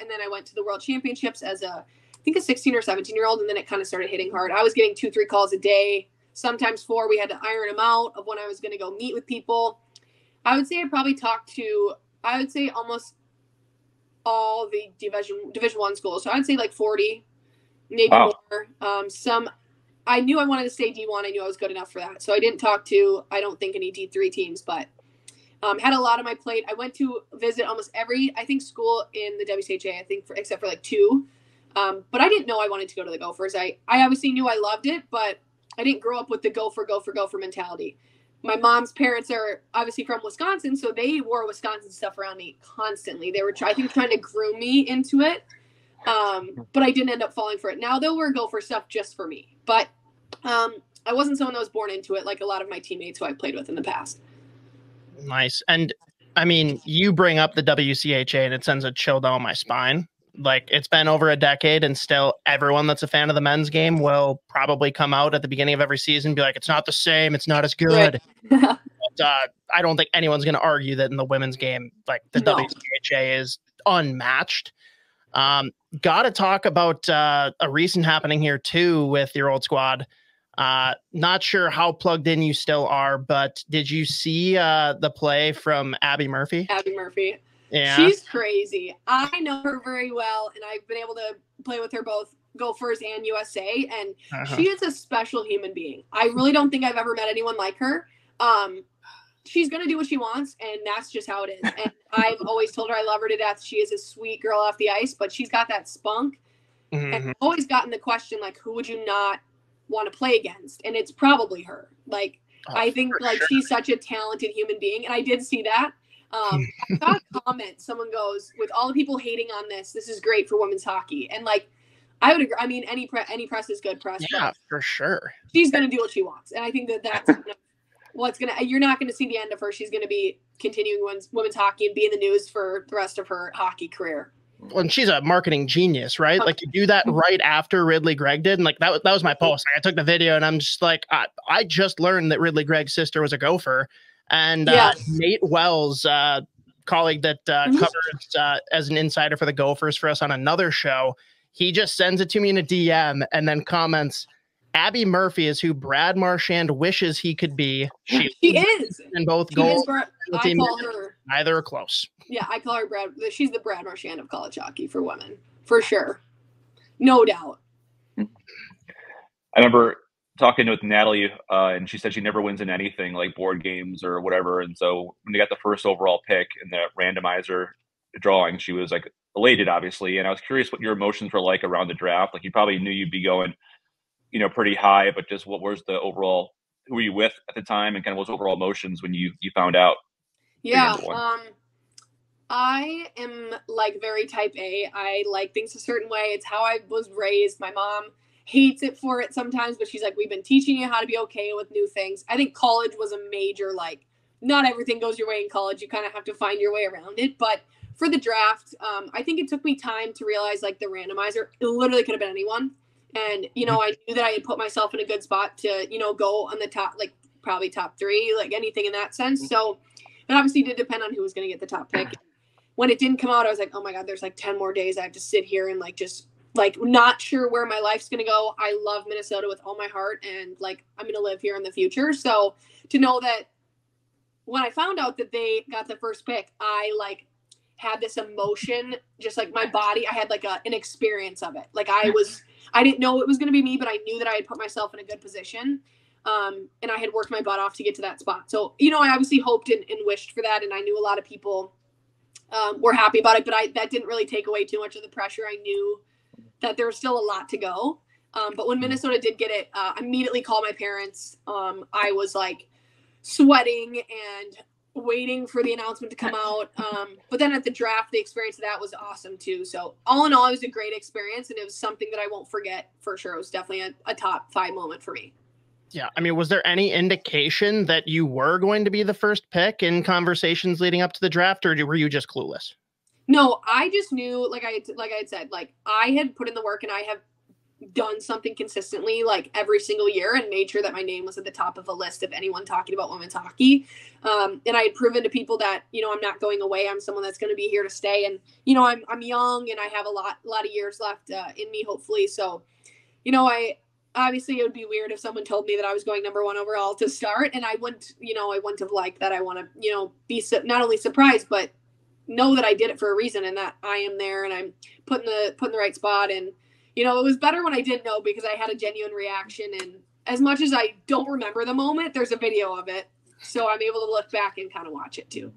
Speaker 4: And then I went to the World Championships as I think a 16 or 17-year-old. And then it kind of started hitting hard. I was getting 2-3 calls a day, sometimes 4. We had to iron them out of when I was going to go meet with people. I would say I probably talked to, almost all the Division I schools. So I'd say like 40, maybe more. Some I knew I wanted to stay D1. I knew I was good enough for that. So I didn't talk to, I don't think, any D3 teams, but had a lot on my plate. I went to visit almost every, I think, school in the WCHA, I think, except for like 2. But I didn't know I wanted to go to the Gophers. I obviously knew I loved it, but I didn't grow up with the Gopher mentality. My mom's parents are obviously from Wisconsin, so they wore Wisconsin stuff around me constantly. They were, I think, trying to groom me into it. But I didn't end up falling for it. Now they'll wear Gopher stuff just for me. But I wasn't someone that was born into it like a lot of my teammates who I played with in the past.
Speaker 1: Nice. And I mean, you bring up the WCHA and it sends a chill down my spine. Like, it's been over a decade and still everyone that's a fan of the men's game will probably come out at the beginning of every season and be like, it's not the same. It's not as good.
Speaker 4: Right.
Speaker 1: But, I don't think anyone's going to argue that in the women's game, like the WCHA is unmatched. Got to talk about a recent happening here too with your old squad. Not sure how plugged in you still are, but did you see the play from Abby Murphy?
Speaker 4: Abby Murphy.
Speaker 1: Yeah.
Speaker 4: She's crazy. I know her very well, and I've been able to play with her both Gophers and USA, and she is a special human being. I really don't think I've ever met anyone like her. She's going to do what she wants, and that's just how it is. And I've always told her I love her to death. She is a sweet girl off the ice, but she's got that spunk. And I've always gotten the question, like, who would you not want to play against? And it's probably her. Like, I think, like, she's such a talented human being, and I did see that. I saw a comment. Someone goes, with all the people hating on this is great for women's hockey. And, like, I would agree. I mean, any press is good press.
Speaker 1: Yeah, for sure.
Speaker 4: She's going to do what she wants. And I think that's you're not going to see the end of her. She's going to be continuing women's hockey and be in the news for the rest of her hockey career.
Speaker 1: Well, and she's a marketing genius, right? Like, you do that right after Ridley Gregg did. And like, that was my post. Like, I took the video and I'm just like, I just learned that Ridley Gregg's sister was a Gopher. And Nate Wells, colleague that covers as an insider for the Gophers for us on another show, he just sends it to me in a DM and then comments, Abby Murphy is who Brad Marchand wishes he could be. She
Speaker 4: is.
Speaker 1: In both goals.
Speaker 4: I call her.
Speaker 1: Neither are close.
Speaker 4: Yeah, I call her Brad. She's the Brad Marchand of college hockey for women, for sure. No doubt.
Speaker 3: I remember talking with Natalie, and she said she never wins in anything like board games or whatever. And so when they got the first overall pick in the randomizer drawing, she was like elated, obviously. And I was curious what your emotions were like around the draft. Like, you probably knew you'd be going, pretty high, but just what was the overall, who were you with at the time, and kind of what was overall emotions when you found out?
Speaker 4: Yeah. I am like very type A. I like things a certain way. It's how I was raised. My mom hates it for it sometimes, but she's like, we've been teaching you how to be okay with new things. I think college was a major, like, not everything goes your way in college. You kind of have to find your way around it. But for the draft, I think it took me time to realize, like, the randomizer, it literally could have been anyone. And, I knew that I had put myself in a good spot to, go on the top, like, probably top 3, like anything in that sense. So it obviously did depend on who was going to get the top pick. When it didn't come out, I was like, oh my God, there's like 10 more days. I have to sit here and like, just like, not sure where my life's going to go. I love Minnesota with all my heart, and like, I'm going to live here in the future. So to know that when I found out that they got the first pick, I like had this emotion, just like my body, I had like an experience of it. Like, I didn't know it was going to be me, but I knew that I had put myself in a good position. And I had worked my butt off to get to that spot. So, I obviously hoped and wished for that. And I knew a lot of people were happy about it, but that didn't really take away too much of the pressure. I knew that there was still a lot to go. But when Minnesota did get it, I immediately called my parents. I was like sweating and waiting for the announcement to come out. But then at the draft, the experience of that was awesome too. So all in all, it was a great experience, and it was something that I won't forget for sure. It was definitely a top 5 moment for me.
Speaker 1: Yeah. I mean, was there any indication that you were going to be the first pick in conversations leading up to the draft, or were you just clueless?
Speaker 4: No, I just knew, like I had said, like, I had put in the work and I have done something consistently like every single year and made sure that my name was at the top of a list of anyone talking about women's hockey. And I had proven to people that, I'm not going away. I'm someone that's going to be here to stay. And, I'm young and I have a lot of years left in me, hopefully. So, obviously it would be weird if someone told me that I was going number 1 overall to start, and I wouldn't have liked that. I want to, be not only surprised, but know that I did it for a reason and that I am there and I'm put in the right spot. And, you know, it was better when I didn't know because I had a genuine reaction. And as much as I don't remember the moment, there's a video of it. So I'm able to look back and kind of watch it too.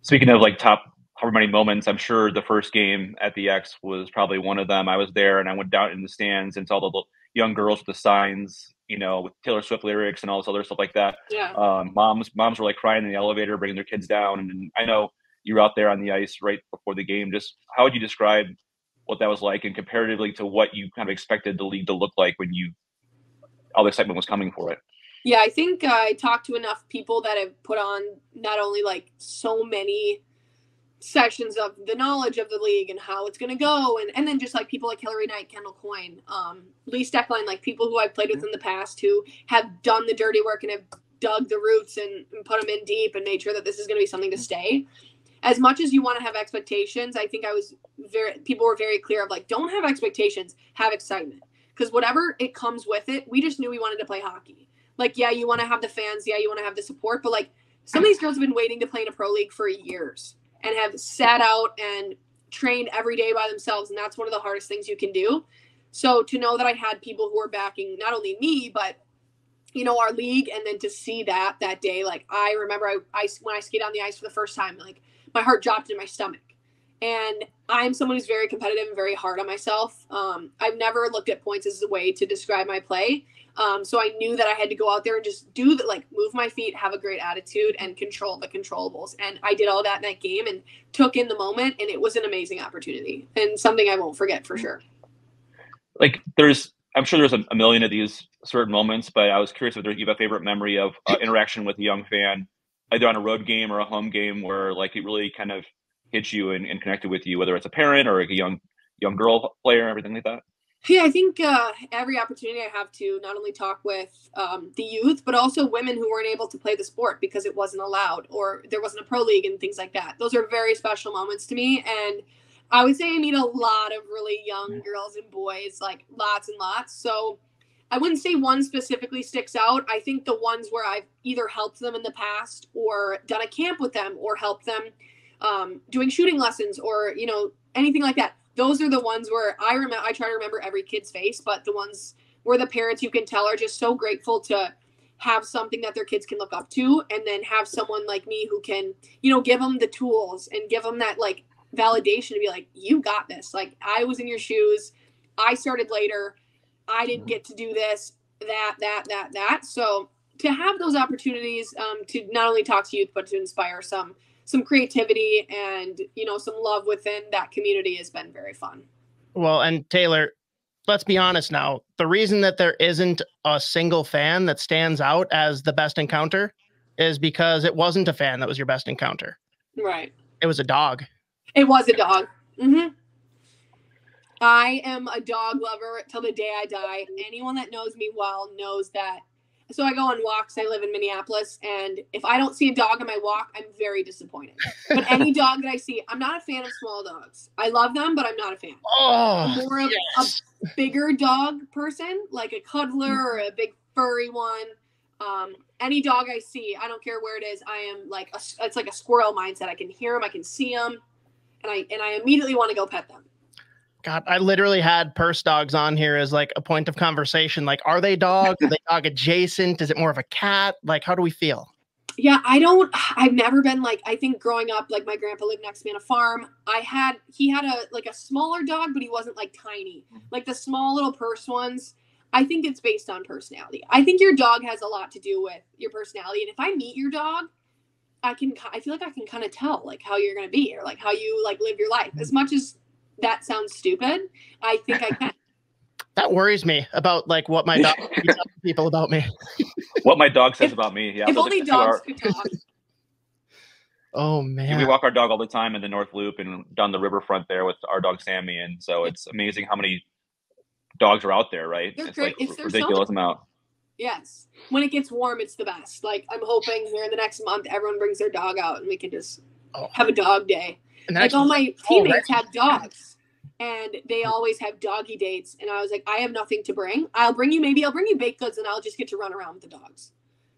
Speaker 3: Speaking of like top however many moments, I'm sure the first game at the X was probably one of them. I was there and I went down in the stands and saw the young girls with the signs, you know, with Taylor Swift lyrics and all this other stuff like that.
Speaker 4: Yeah.
Speaker 3: Moms were like crying in the elevator, bringing their kids down. And I know you were out there on the ice right before the game. Just how would you describe what that was like and comparatively to what you kind of expected the league to look like when all the excitement was coming for it?
Speaker 4: Yeah, I think I talked to enough people that have put on not only like so many sessions of the knowledge of the league and how it's going to go. And then just like people like Hillary Knight, Kendall Coyne, Lee Declan, like people who I've played with in the past who have done the dirty work and have dug the roots and put them in deep and made sure that this is going to be something to stay. As much as you want to have expectations, I think people were very clear of like, don't have expectations, have excitement. Because whatever it comes with it, we just knew we wanted to play hockey. Like, yeah, you want to have the fans. Yeah, you want to have the support. But like some of these girls have been waiting to play in a pro league for years and have sat out and trained every day by themselves. And that's one of the hardest things you can do. So to know that I had people who were backing not only me, but, you know, our league. And then to see that day, like I remember when I skated on the ice for the first time, like my heart dropped in my stomach. And I'm someone who's very competitive and very hard on myself. I've never looked at points as a way to describe my play. So I knew that I had to go out there and just do that, like move my feet, have a great attitude, and control the controllables. And I did all that in that game and took in the moment, and it was an amazing opportunity and something I won't forget for sure.
Speaker 3: Like I'm sure there's a million of these certain moments, but I was curious if you have a favorite memory of interaction with a young fan, either on a road game or a home game where like it really kind of hit you and connected with you, whether it's a parent or like a young girl player, everything like that.
Speaker 4: Yeah, I think every opportunity I have to not only talk with the youth, but also women who weren't able to play the sport because it wasn't allowed or there wasn't a pro league and things like that. Those are very special moments to me. And I would say I meet a lot of really young girls and boys, like lots and lots. So I wouldn't say one specifically sticks out. I think the ones where I've either helped them in the past or done a camp with them or helped them doing shooting lessons or, you know, anything like that. Those are the ones where I try to remember every kid's face, but the ones where the parents you can tell are just so grateful to have something that their kids can look up to and then have someone like me who can, you know, give them the tools and give them that like validation to be like, you got this. Like I was in your shoes. I started later. I didn't get to do this, that. So to have those opportunities to not only talk to youth, but to inspire some creativity and, you know, some love within that community has been very fun.
Speaker 1: Well, and Taylor, let's be honest now. The reason that there isn't a single fan that stands out as the best encounter is because it wasn't a fan that was your best encounter.
Speaker 4: Right.
Speaker 1: It was a dog.
Speaker 4: It was a dog. Mm-hmm. I am a dog lover till the day I die. Anyone that knows me well knows that. So I go on walks. I live in Minneapolis. And if I don't see a dog on my walk, I'm very disappointed. But any dog that I see, I'm not a fan of small dogs. I love them, but I'm not a fan.
Speaker 1: Oh,
Speaker 4: I'm more of a bigger dog person, like a cuddler or a big furry one. Any dog I see, I don't care where it is. I am like, it's like a squirrel mindset. I can hear them. I can see them. And I immediately want to go pet them.
Speaker 1: God, I literally had purse dogs on here as like a point of conversation. Like, are they dogs? Are they dog adjacent? Is it more of a cat? Like, how do we feel?
Speaker 4: Yeah, I've never been like, I think growing up, like my grandpa lived next to me on a farm. He had a smaller dog, but he wasn't like tiny, like the small little purse ones. I think it's based on personality. I think your dog has a lot to do with your personality. And if I meet your dog, I feel like I can kind of tell like how you're going to be or like how you like live your life. As much as that sounds stupid, I think I can.
Speaker 1: That worries me about like what my dog tells people about me.
Speaker 3: What my dog says about me. Yeah.
Speaker 4: If only dogs could talk.
Speaker 1: Oh man.
Speaker 3: We walk our dog all the time in the North Loop and down the riverfront there with our dog Sammy. And so it's amazing how many dogs are out there, right?
Speaker 4: They're
Speaker 3: it's
Speaker 4: great.
Speaker 3: like ridiculous amount.
Speaker 4: Yes. When it gets warm, it's the best. Like I'm hoping here in the next month, everyone brings their dog out and we can just have a dog day. Like all my teammates have dogs and they always have doggy dates. And I was like, I have nothing to bring. I'll bring you baked goods and I'll just get to run around with the dogs.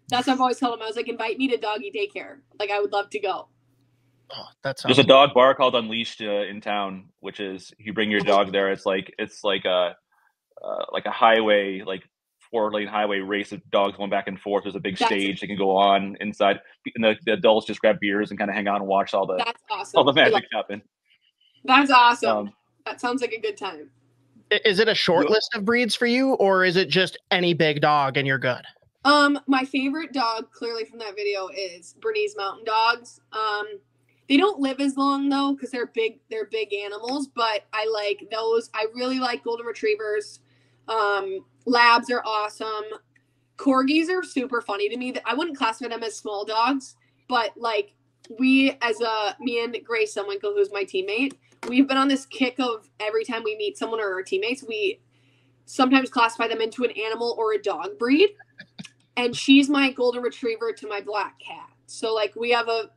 Speaker 4: That's what I've always told them. I was like, invite me to doggy daycare. Like I would love to go.
Speaker 1: Oh, that's
Speaker 3: There's a dog bar called Unleashed in town, which is you bring your dog there. It's like a highway, like 4-lane highway race of dogs going back and forth. There's a big stage they can go on inside, and the adults just grab beers and kind of hang out and watch all the magic happen.
Speaker 4: That's awesome. That sounds like a good time.
Speaker 1: Is it a short list of breeds for you, or is it just any big dog and you're good?
Speaker 4: My favorite dog, clearly from that video, is Bernese Mountain Dogs. They don't live as long though, because they're big animals, but I like those. I really like Golden Retrievers. Labs are awesome. Corgis are super funny to me. I wouldn't classify them as small dogs, but like me and Grace Sunwinkle, who's my teammate, we've been on this kick of every time we meet someone or our teammates, we sometimes classify them into an animal or a dog breed. And she's my Golden Retriever to my black cat. So like we have a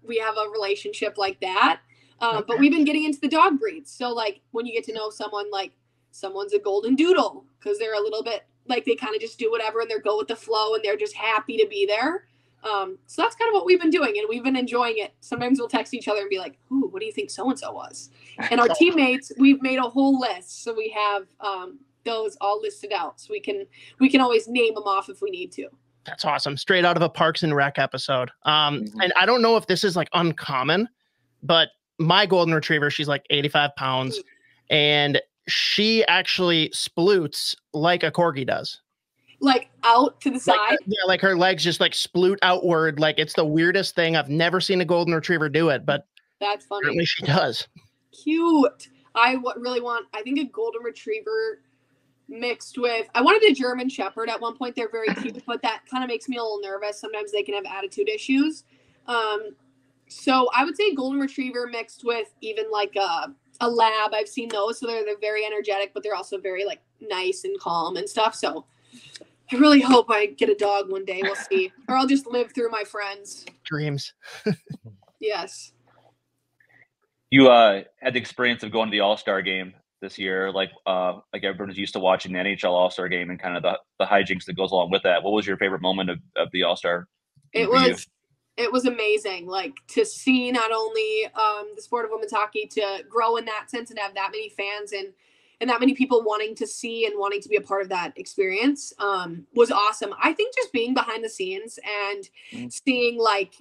Speaker 4: relationship like that. But we've been getting into the dog breeds. So like when you get to know someone, like someone's a Golden Doodle because they're a little bit like they kind of just do whatever and they go with the flow and they're just happy to be there. So that's kind of what we've been doing and we've been enjoying it. Sometimes we'll text each other and be like, "Ooh, what do you think so-and-so was?" And our teammates, we've made a whole list. So we have those all listed out. So we can always name them off if we need to.
Speaker 1: That's awesome. Straight out of a Parks and Rec episode. And I don't know if this is like uncommon, but my Golden Retriever, she's like 85 pounds and she actually sploots like a Corgi does.
Speaker 4: Like out to the side?
Speaker 1: Like her legs just like sploot outward. Like it's the weirdest thing. I've never seen a Golden Retriever do it, but
Speaker 4: that's funny.
Speaker 1: Apparently she does.
Speaker 4: Cute. I think a Golden Retriever mixed with, I wanted a German Shepherd at one point. They're very cute, but that kind of makes me a little nervous. Sometimes they can have attitude issues. So I would say Golden Retriever mixed with even like a Lab. I've seen those. So they're very energetic, but they're also very like nice and calm and stuff. So I really hope I get a dog one day. We'll see. Or I'll just live through my friends'
Speaker 1: dreams.
Speaker 4: Yes.
Speaker 3: You had the experience of going to the All-Star game this year, like everyone's used to watching the NHL All-Star game and kind of the hijinks that goes along with that. What was your favorite moment of the All-Star?
Speaker 4: It was amazing, like to see not only the sport of women's hockey to grow in that sense and have that many fans and that many people wanting to see and wanting to be a part of that experience was awesome. I think just being behind the scenes and seeing like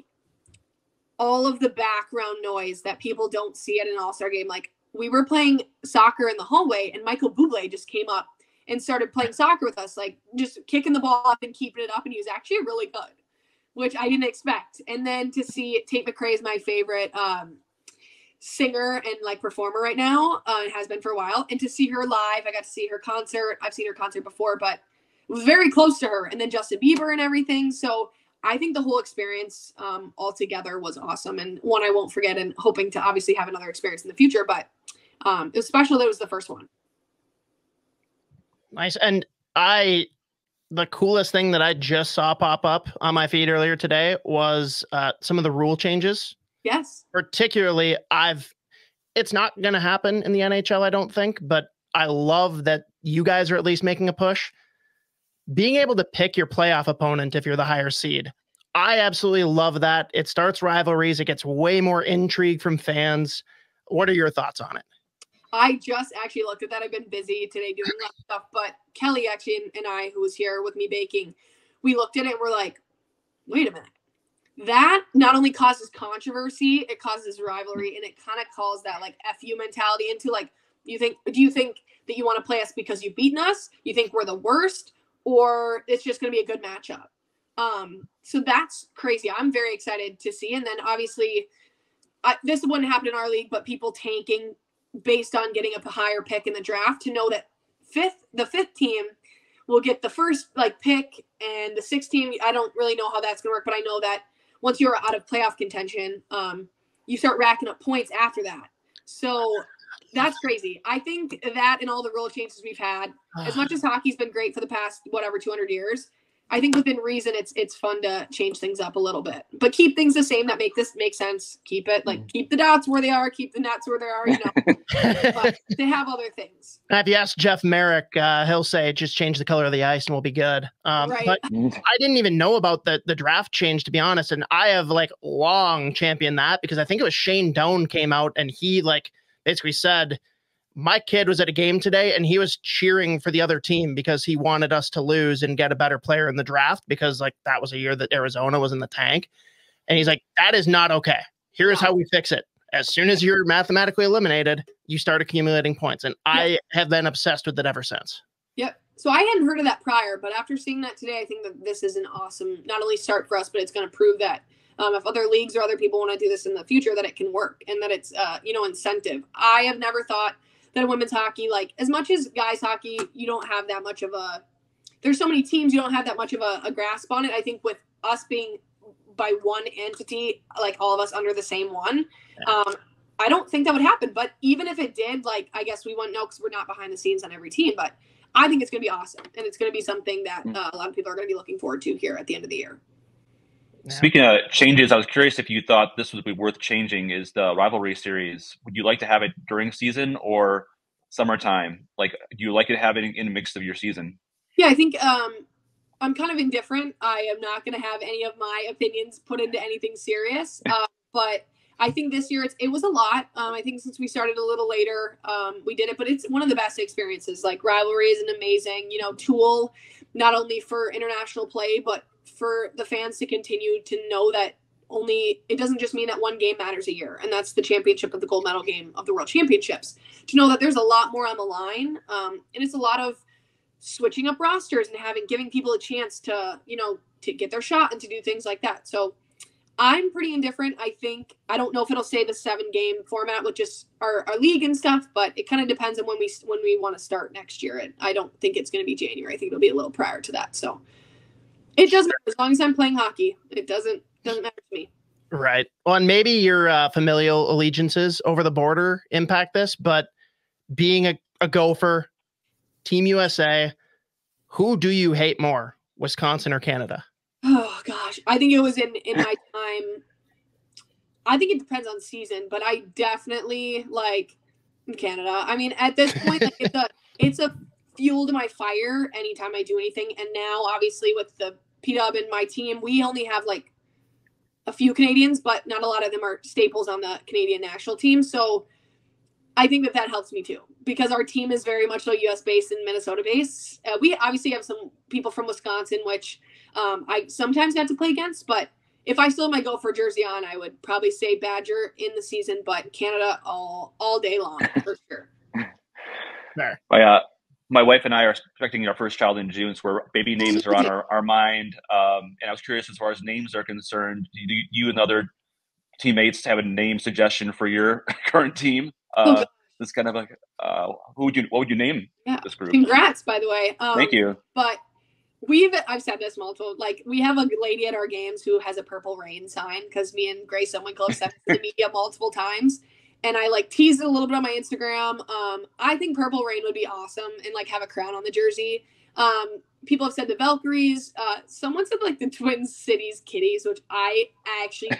Speaker 4: all of the background noise that people don't see at an All-Star game, like we were playing soccer in the hallway and Michael Bublé just came up and started playing soccer with us, like just kicking the ball up and keeping it up. And he was actually really good, which I didn't expect. And then to see Tate McRae is my favorite singer and like performer right now. It has been for a while. And to see her live, I got to see her concert. I've seen her concert before, but it was very close to her. And then Justin Bieber and everything. So I think the whole experience altogether was awesome and one I won't forget and hoping to obviously have another experience in the future. But it was special that it was the first one.
Speaker 1: Nice. And the coolest thing that I just saw pop up on my feed earlier today was some of the rule changes.
Speaker 4: Yes.
Speaker 1: Particularly, it's not going to happen in the NHL, I don't think, but I love that you guys are at least making a push. Being able to pick your playoff opponent if you're the higher seed. I absolutely love that. It starts rivalries. It gets way more intrigue from fans. What are your thoughts on it?
Speaker 4: I just actually looked at that. I've been busy today doing that stuff, but Kelly actually and I, who was here with me baking, we looked at it and we're like, wait a minute. That not only causes controversy, it causes rivalry, and it kind of calls that like FU mentality into like, do you think that you want to play us because you've beaten us? You think we're the worst, or it's just going to be a good matchup? So that's crazy. I'm very excited to see. And then obviously this wouldn't happen in our league, but people tanking based on getting a higher pick in the draft to know that the fifth team will get the first like pick and the sixth team. I don't really know how that's going to work, but I know that once you're out of playoff contention, you start racking up points after that. So that's crazy. I think that and all the rule changes we've had, as much as hockey's been great for the past, 200 years, I think within reason, it's fun to change things up a little bit, but keep things the same that make this make sense. Keep it keep the dots where they are, keep the nets where they are, but they have other things.
Speaker 1: If you ask Jeff Merrick, he'll say just change the color of the ice and we'll be good.
Speaker 4: Right.
Speaker 1: But I didn't even know about the draft change, to be honest, and I have long championed that because I think it was Shane Doan came out and he basically said, my kid was at a game today and he was cheering for the other team because he wanted us to lose and get a better player in the draft because that was a year that Arizona was in the tank. And he's like, that is not okay. Here's how we fix it. As soon as you're mathematically eliminated, you start accumulating points. And I have been obsessed with it ever since.
Speaker 4: Yep. So I hadn't heard of that prior, but after seeing that today, I think that this is an awesome, not only start for us, but it's going to prove that if other leagues or other people want to do this in the future, that it can work and that it's, incentive. I have never thought that women's hockey, as much as guys hockey, you don't have that much of there's so many teams, you don't have that much of a grasp on it. I think with us being by one entity, all of us under the same one, I don't think that would happen. But even if it did, I guess we wouldn't know because we're not behind the scenes on every team. But I think it's going to be awesome. And it's going to be something that a lot of people are going to be looking forward to here at the end of the year.
Speaker 3: Speaking of changes, I was curious if you thought this would be worth changing is the rivalry series. Would you like to have it during season or summertime? Do you like to have it in a mix of your season?
Speaker 4: Yeah, I think I'm kind of indifferent. I am not going to have any of my opinions put into anything serious. But I think this year it was a lot. I think since we started a little later, we did it. But it's one of the best experiences. Rivalry is an amazing, tool, not only for international play, but for the fans to continue to know that it doesn't just mean that one game matters a year, and that's the championship of the gold medal game of the World Championships. To know that there's a lot more on the line, and it's a lot of switching up rosters and giving people a chance to, to get their shot and to do things like that. So I'm pretty indifferent. I don't know if it'll stay the 7-game format with just our league and stuff, but it kind of depends on when we want to start next year. And I don't think it's going to be January. I think it'll be a little prior to that. So it doesn't matter. As long as I'm playing hockey, it doesn't matter to me.
Speaker 1: Right. Well, and maybe your familial allegiances over the border impact this, but being a Gopher, Team USA, who do you hate more, Wisconsin or Canada?
Speaker 4: Oh gosh, I think it was in my time. I think it depends on season, but I definitely like Canada. I mean, at this point, it's a fuel to my fire anytime I do anything. And now, obviously, with the PW and my team, we only have a few Canadians, but not a lot of them are staples on the Canadian national team. So I think that helps me too, because our team is very much so US based and Minnesota based. We obviously have some people from Wisconsin, which I sometimes got to play against, but if I still had my Gopher jersey on, I would probably say Badger in the season, but Canada all day long for sure.
Speaker 3: There. My wife and I are expecting our first child in June, so baby names are on our mind. And I was curious, as far as names are concerned, do you and other teammates have a name suggestion for your current team? This kind of what would you name this group?
Speaker 4: Congrats, by the way.
Speaker 3: Thank you.
Speaker 4: But I've said this multiple, we have a lady at our games who has a Purple Rain sign because me and Grace Winkle have said it to the media multiple times. And I teased it a little bit on my Instagram. I think Purple Rain would be awesome and have a crown on the jersey. People have said the Valkyries. Someone said the Twin Cities Kitties, which I actually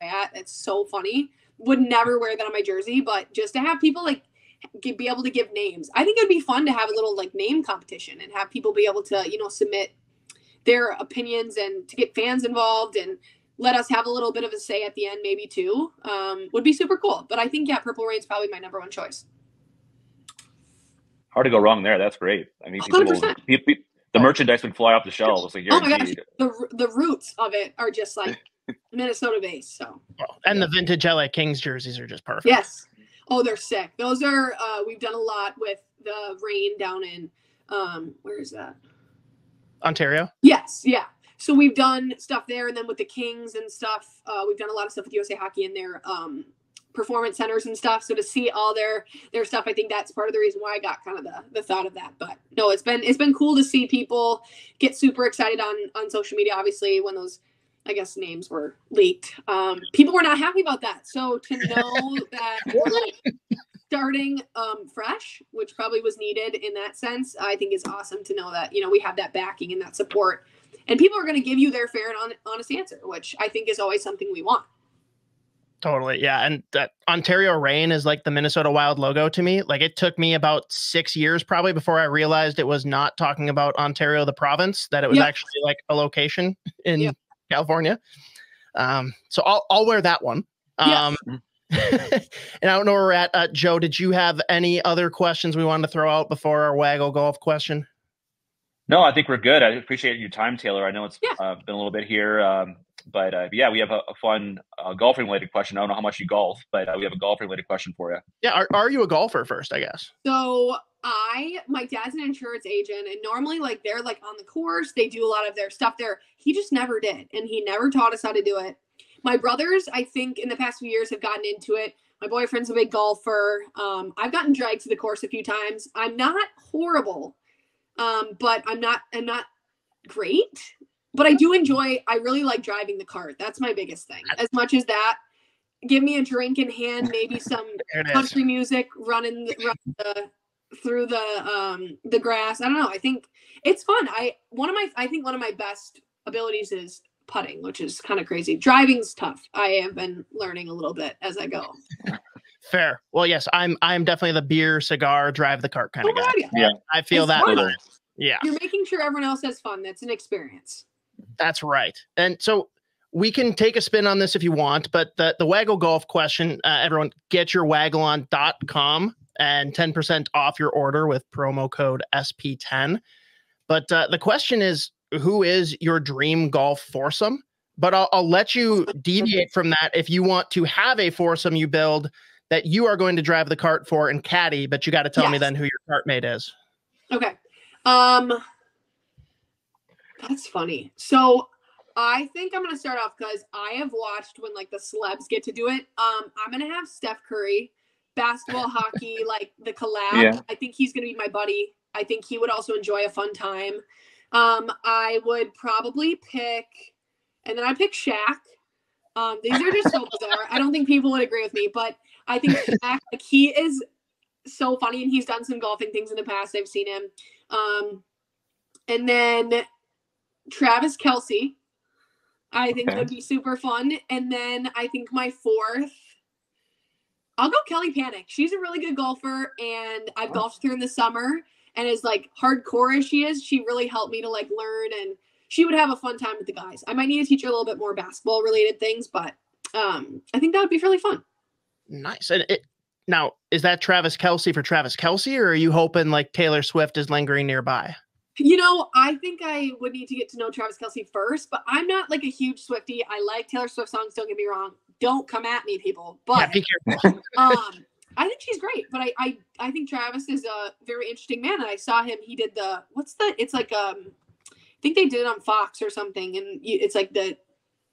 Speaker 4: at. It's so funny. Would never wear that on my jersey, but just to have people be able to give names. I think it'd be fun to have a little name competition and have people be able to, submit their opinions and to get fans involved and let us have a little bit of a say at the end, maybe too. Would be super cool. But I think, Purple Rain's probably my number one choice.
Speaker 3: Hard to go wrong there. That's great. I mean, the merchandise would fly off the shelves.
Speaker 4: Oh my gosh, the roots of it are just Minnesota based. So.
Speaker 1: And the vintage LA Kings jerseys are just perfect.
Speaker 4: Yes. Oh, they're sick. Those are, we've done a lot with the Rain down in, where is that?
Speaker 1: Ontario?
Speaker 4: Yes. Yeah. So we've done stuff there, and then with the Kings and stuff, we've done a lot of stuff with USA Hockey in their performance centers and stuff. So to see all their stuff, I think that's part of the reason why I got kind of the thought of that. But no, it's been cool to see people get super excited on social media. Obviously, when those, I guess, names were leaked, people were not happy about that. So to know that starting fresh, which probably was needed in that sense, I think is awesome to know that we have that backing and that support and people are going to give you their fair and honest answer, which I think is always something we want.
Speaker 1: Totally. Yeah. And that Ontario Reign is like the Minnesota Wild logo to me. Like, it took me about 6 years probably before I realized it was not talking about Ontario, the province, that it was actually like a location in California. So I'll wear that one. And I don't know where we're at. Joe, did you have any other questions we wanted to throw out before our Waggle golf question?
Speaker 3: No, I think we're good. I appreciate your time, Taylor. I know it's been a little bit here. But yeah, we have a fun golfing related question. I don't know how much you golf, but we have a golf related question for you.
Speaker 1: Yeah. Are you a golfer first, I guess?
Speaker 4: So my dad's an insurance agent, and normally like they're like on the course, they do a lot of their stuff there. He just never did. And he never taught us how to do it. My brothers, I think in the past few years have gotten into it. My boyfriend's a big golfer. I've gotten dragged to the course a few times. I'm not horrible. But I'm not great, but I do I really like driving the cart. That's my biggest thing. As much as that, give me a drink in hand, maybe some country music running through the grass. I don't know. I think it's fun. I think one of my best abilities is putting, which is kind of crazy. Driving's tough. I have been learning a little bit as I go.
Speaker 1: Fair. Well, yes, I'm definitely the beer, cigar, drive the cart kind of guy.
Speaker 3: Yeah,
Speaker 1: I feel that. Yeah.
Speaker 4: You're making sure everyone else has fun. That's an experience.
Speaker 1: That's right. And so we can take a spin on this if you want, but the Waggle golf question, everyone get your waggleon.com and 10% off your order with promo code SP10. But the question is, who is your dream golf foursome? But I'll let you deviate from that if you want to have a foursome you build that you are going to drive the cart for and caddy, but you got to tell me then who your cart mate is.
Speaker 4: Okay. That's funny. So I think I'm going to start off because I have watched when like the celebs get to do it. I'm going to have Steph Curry, basketball, hockey, like the collab. Yeah. I think he's going to be my buddy. I think he would also enjoy a fun time. I would probably pick, and then I pick Shaq. These are just so bizarre. I don't think people would agree with me, but I think Shaq, like, he is so funny, and he's done some golfing things in the past. I've seen him. And then Travis Kelce, I think would be super fun. And then I think my fourth, I'll go Kelly Panic. She's a really good golfer, and I've golfed with her in the summer, and as like hardcore as she is, she really helped me to like learn, and she would have a fun time with the guys. I might need to teach her a little bit more basketball related things, but I think that would be really fun.
Speaker 1: Nice. And now, is that Travis Kelce for Travis Kelce, or are you hoping like Taylor Swift is lingering nearby?
Speaker 4: You know, I think I would need to get to know Travis Kelce first, but I'm not like a huge Swiftie. I like Taylor Swift songs. Don't get me wrong. Don't come at me, people. But
Speaker 1: be careful.
Speaker 4: I think she's great, but I think Travis is a very interesting man. And I saw him. He did it's like I think they did it on Fox or something, and it's like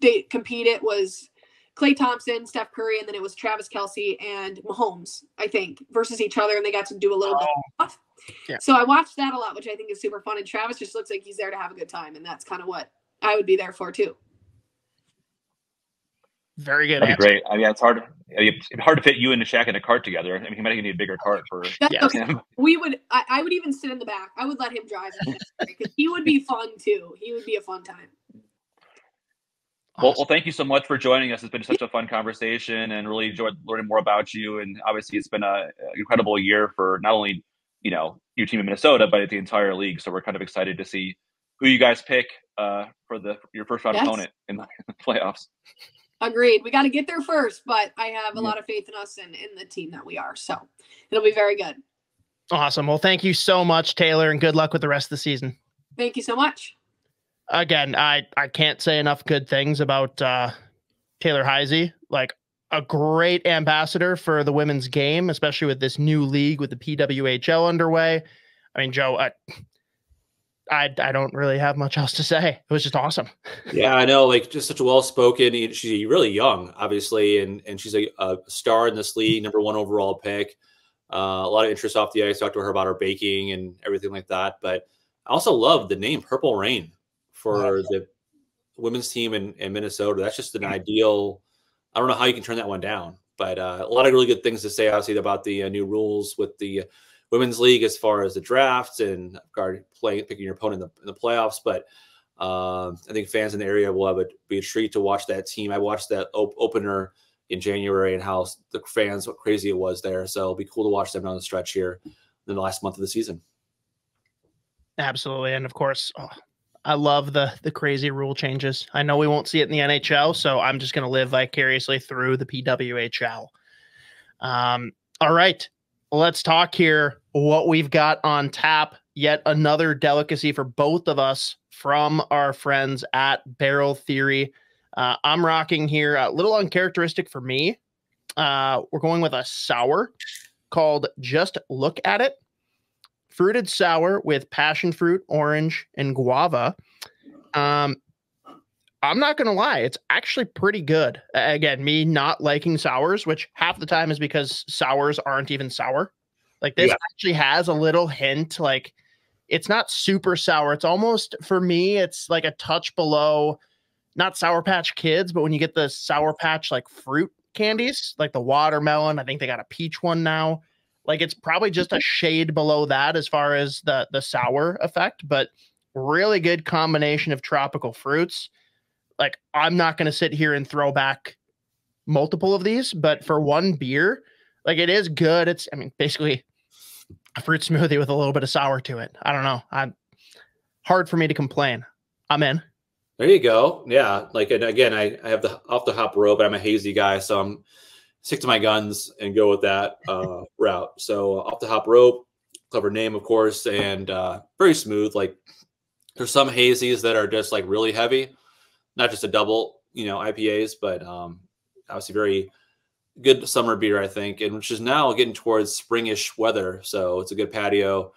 Speaker 4: they compete. It was Klay Thompson, Steph Curry, and then it was Travis Kelce and Mahomes, I think, versus each other, and they got to do a little bit of stuff. Yeah. So I watched that a lot, which I think is super fun. And Travis just looks like he's there to have a good time, and that's kind of what I would be there for too.
Speaker 1: Very good.
Speaker 3: That'd be great. I mean, it's hard to fit you and Shaq in a cart together. I mean, he might need a bigger cart for
Speaker 4: him. I would even sit in the back. I would let him drive because he would be fun too. He would be a fun time.
Speaker 3: Awesome. Well, thank you so much for joining us. It's been such a fun conversation, and really enjoyed learning more about you. And obviously, it's been an incredible year for not only your team in Minnesota, but the entire league. So we're kind of excited to see who you guys pick for your first round opponent in the playoffs.
Speaker 4: Agreed. We got to get there first, but I have a lot of faith in us and in the team that we are. So it'll be very good.
Speaker 1: Awesome. Well, thank you so much, Taylor, and good luck with the rest of the season.
Speaker 4: Thank you so much.
Speaker 1: Again, I can't say enough good things about Taylor Heise. Like, a great ambassador for the women's game, especially with this new league with the PWHL underway. I mean, Joe, I don't really have much else to say. It was just awesome.
Speaker 2: Yeah, I know. Like, just such a well-spoken. She's really young, obviously, and she's a star in this league, number 1 overall pick. A lot of interest off the ice. Talked to her about her baking and everything like that. But I also love the name Purple Rain for the women's team in Minnesota. That's just an ideal. I don't know how you can turn that one down, but a lot of really good things to say, obviously, about the new rules with the women's league as far as the drafts and picking your opponent in the playoffs. But I think fans in the area will be a treat to watch that team. I watched that opener in January and how the fans, what crazy it was there. So it'll be cool to watch them down the stretch here in the last month of the season.
Speaker 1: Absolutely. And of course, I love the crazy rule changes. I know we won't see it in the NHL, so I'm just going to live vicariously through the PWHL. All right, let's talk here what we've got on tap. Yet another delicacy for both of us from our friends at Barrel Theory. I'm rocking here a little uncharacteristic for me. We're going with a sour called Just Look at It. Fruited sour with passion fruit, orange, and guava. I'm not going to lie. It's actually pretty good. Again, me not liking sours, which half the time is because sours aren't even sour. Like this actually has a little hint. Like it's not super sour. It's almost, for me, it's like a touch below, not Sour Patch Kids, but when you get the Sour Patch like fruit candies, like the watermelon, I think they got a peach one now. Like it's probably just a shade below that as far as the sour effect, but really good combination of tropical fruits. Like I'm not going to sit here and throw back multiple of these, but for one beer, like it is good. It's, I mean, basically a fruit smoothie with a little bit of sour to it. I don't know. Hard for me to complain. I'm in.
Speaker 2: There you go. Yeah. Like, and again, I have the off the hop rope, but I'm a hazy guy. So I'm stick to my guns and go with that route. So off the hop rope, clever name, of course, and very smooth. Like there's some hazies that are just like really heavy, not just a double, IPAs, but obviously very good summer beer, I think, and which is now getting towards springish weather. So it's a good patio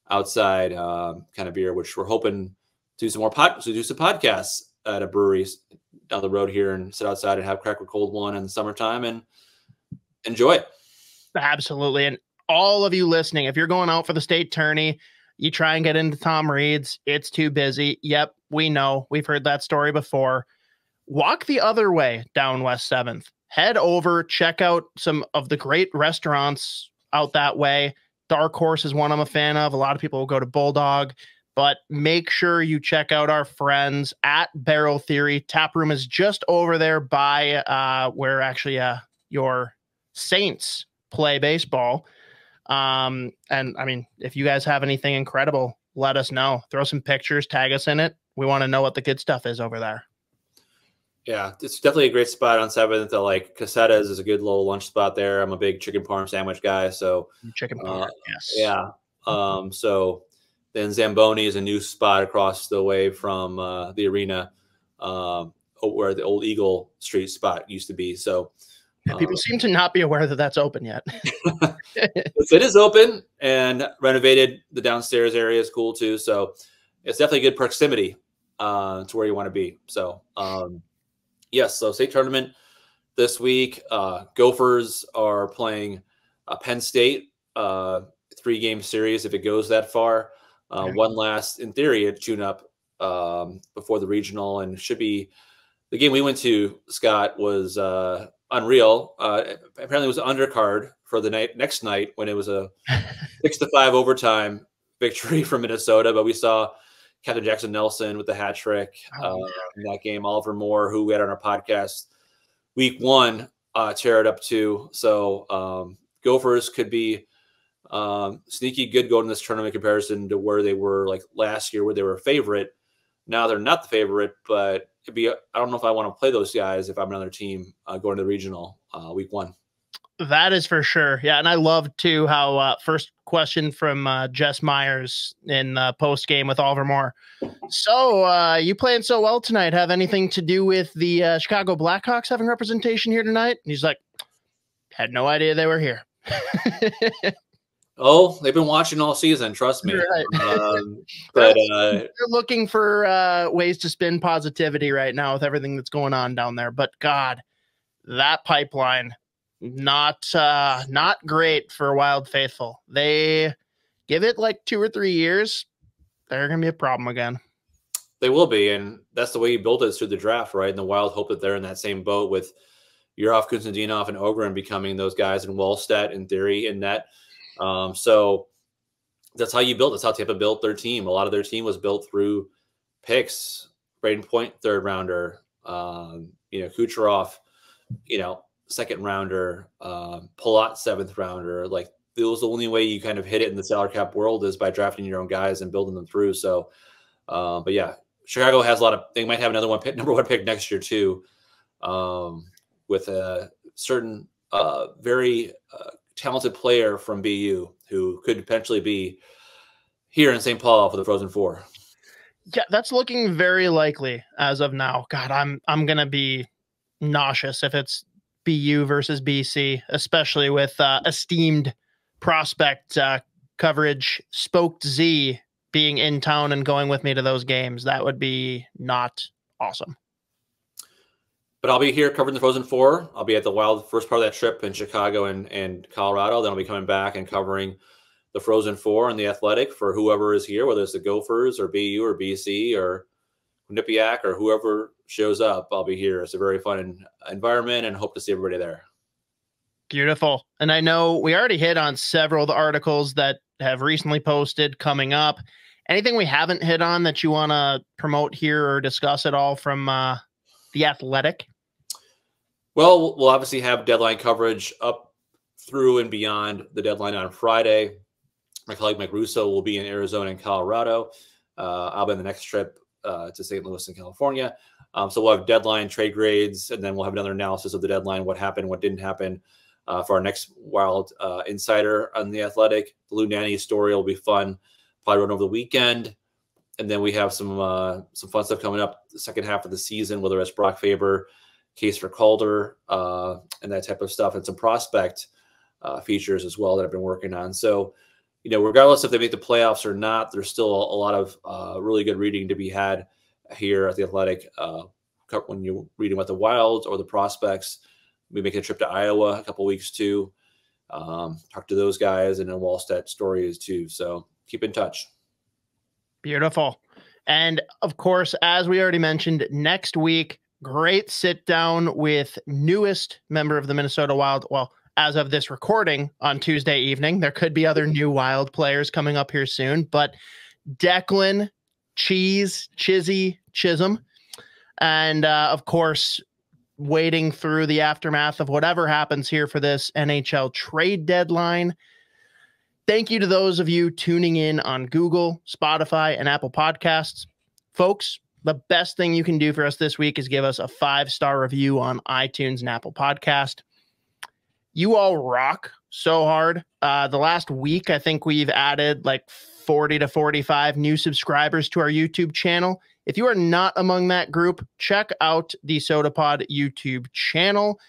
Speaker 2: outside kind of beer, which we're hoping to do some more do some podcasts at a brewery down the road here and sit outside and have crack a cold one in the summertime and enjoy it.
Speaker 1: Absolutely. And all of you listening, if you're going out for the state tourney, you try and get into Tom Reed's, it's too busy. Yep, we know. We've heard that story before. Walk the other way down West 7th. Head over, check out some of the great restaurants out that way. Dark Horse is one I'm a fan of. A lot of people will go to Bulldog, but make sure you check out our friends at Barrel Theory. Tap room is just over there by where actually your Saints play baseball. And I mean, if you guys have anything incredible, let us know. Throw some pictures, tag us in it. We want to know what the good stuff is over there.
Speaker 2: Yeah, it's definitely a great spot on 7th. Like Casetta's is a good little lunch spot there. I'm a big chicken parm sandwich guy. So
Speaker 1: chicken parm, yes.
Speaker 2: Yeah. So then Zamboni is a new spot across the way from the arena where the old Eagle Street spot used to be. So
Speaker 1: people seem to not be aware that that's open yet.
Speaker 2: It is open and renovated. The downstairs area is cool too. So it's definitely good proximity to where you want to be. So yes, so state tournament this week. Gophers are playing Penn State, 3-game series if it goes that far. One last, in theory, a tune-up before the regional, and should be the game we went to, Scott, was unreal. Apparently it was an undercard for the next night when it was a 6-5 overtime victory for Minnesota, but we saw Captain Jackson Nelson with the hat trick in that game. Oliver Moore, who we had on our podcast week 1, tear it up too. So Gophers could be sneaky good going in this tournament in comparison to where they were like last year, where they were a favorite. Now they're not the favorite, but it'd be, I don't know if I want to play those guys if I'm another team going to the regional week 1.
Speaker 1: That is for sure. Yeah. And I love too how first question from Jess Myers in post game with Oliver Moore. So you playing so well tonight have anything to do with the Chicago Blackhawks having representation here tonight? And he's like, had no idea they were here.
Speaker 2: Oh, they've been watching all season. Trust me. Right.
Speaker 1: But they're looking for ways to spin positivity right now with everything that's going on down there. But God, that pipeline, not great for Wild Faithful. They give it like 2 or 3 years, they're going to be a problem again.
Speaker 2: They will be, and that's the way you build it through the draft, right? And the Wild hope that they're in that same boat with Yurov, Konstantinov, and Ogren becoming those guys, and Wallstedt in theory in net. So that's how you build. That's how Tampa built their team. A lot of their team was built through picks, Braden Point, 3rd rounder, Kucherov, second rounder, Palat, 7th rounder. Like, it was the only way you kind of hit it in the salary cap world is by drafting your own guys and building them through. So, but yeah, Chicago has they might have another number one pick next year too, with a certain very talented player from BU who could potentially be here in St. Paul for the Frozen Four.
Speaker 1: Yeah, that's looking very likely as of now. God, I'm gonna be nauseous if it's BU versus BC, especially with esteemed prospect coverage Spoked Z being in town and going with me to those games. That would be not awesome.
Speaker 2: But I'll be here covering the Frozen Four. I'll be at the Wild first part of that trip in Chicago and Colorado. Then I'll be coming back and covering the Frozen Four and the Athletic for whoever is here, whether it's the Gophers or BU or BC or Quinnipiac or whoever shows up. I'll be here. It's a very fun environment and hope to see everybody there.
Speaker 1: Beautiful. And I know we already hit on several of the articles that have recently posted coming up. Anything we haven't hit on that you want to promote here or discuss at all from the Athletic?
Speaker 2: Well, we'll obviously have deadline coverage up through and beyond the deadline on Friday. My colleague Mike Russo will be in Arizona and Colorado. I'll be on the next trip to St. Louis in California. So we'll have deadline trade grades, and then we'll have another analysis of the deadline, what happened, what didn't happen for our next Wild Insider on the Athletic. The Lou Nanny story will be fun. Probably run over the weekend. And then we have some fun stuff coming up the second half of the season, whether it's Brock Faber, case for Calder, and that type of stuff, and some prospect features as well that I've been working on. So, regardless if they make the playoffs or not, there's still a lot of really good reading to be had here at the Athletic. When you're reading about the Wilds or the prospects, we make a trip to Iowa a couple weeks too. Talk to those guys, and then Wallstedt stories too. So keep in touch.
Speaker 1: Beautiful. And of course, as we already mentioned, next week, great sit down with newest member of the Minnesota Wild. Well, as of this recording on Tuesday evening, there could be other new Wild players coming up here soon, but Declan, Chisholm, and of course, waiting through the aftermath of whatever happens here for this NHL trade deadline. Thank you to those of you tuning in on Google, Spotify, and Apple Podcasts. Folks, the best thing you can do for us this week is give us a 5-star review on iTunes and Apple Podcast. You all rock so hard. The last week, I think we've added like 40 to 45 new subscribers to our YouTube channel. If you are not among that group, check out the SotaPod YouTube channel.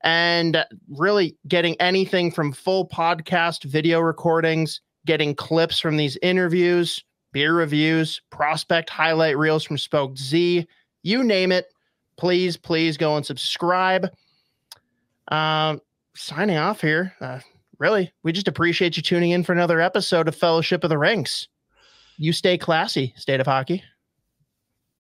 Speaker 1: And really getting anything from full podcast video recordings, getting clips from these interviews, beer reviews, prospect highlight reels from Spoked Z, you name it, please go and subscribe. Signing off here. Really, we just appreciate you tuning in for another episode of Fellowship of the Rinks. You stay classy, State of Hockey.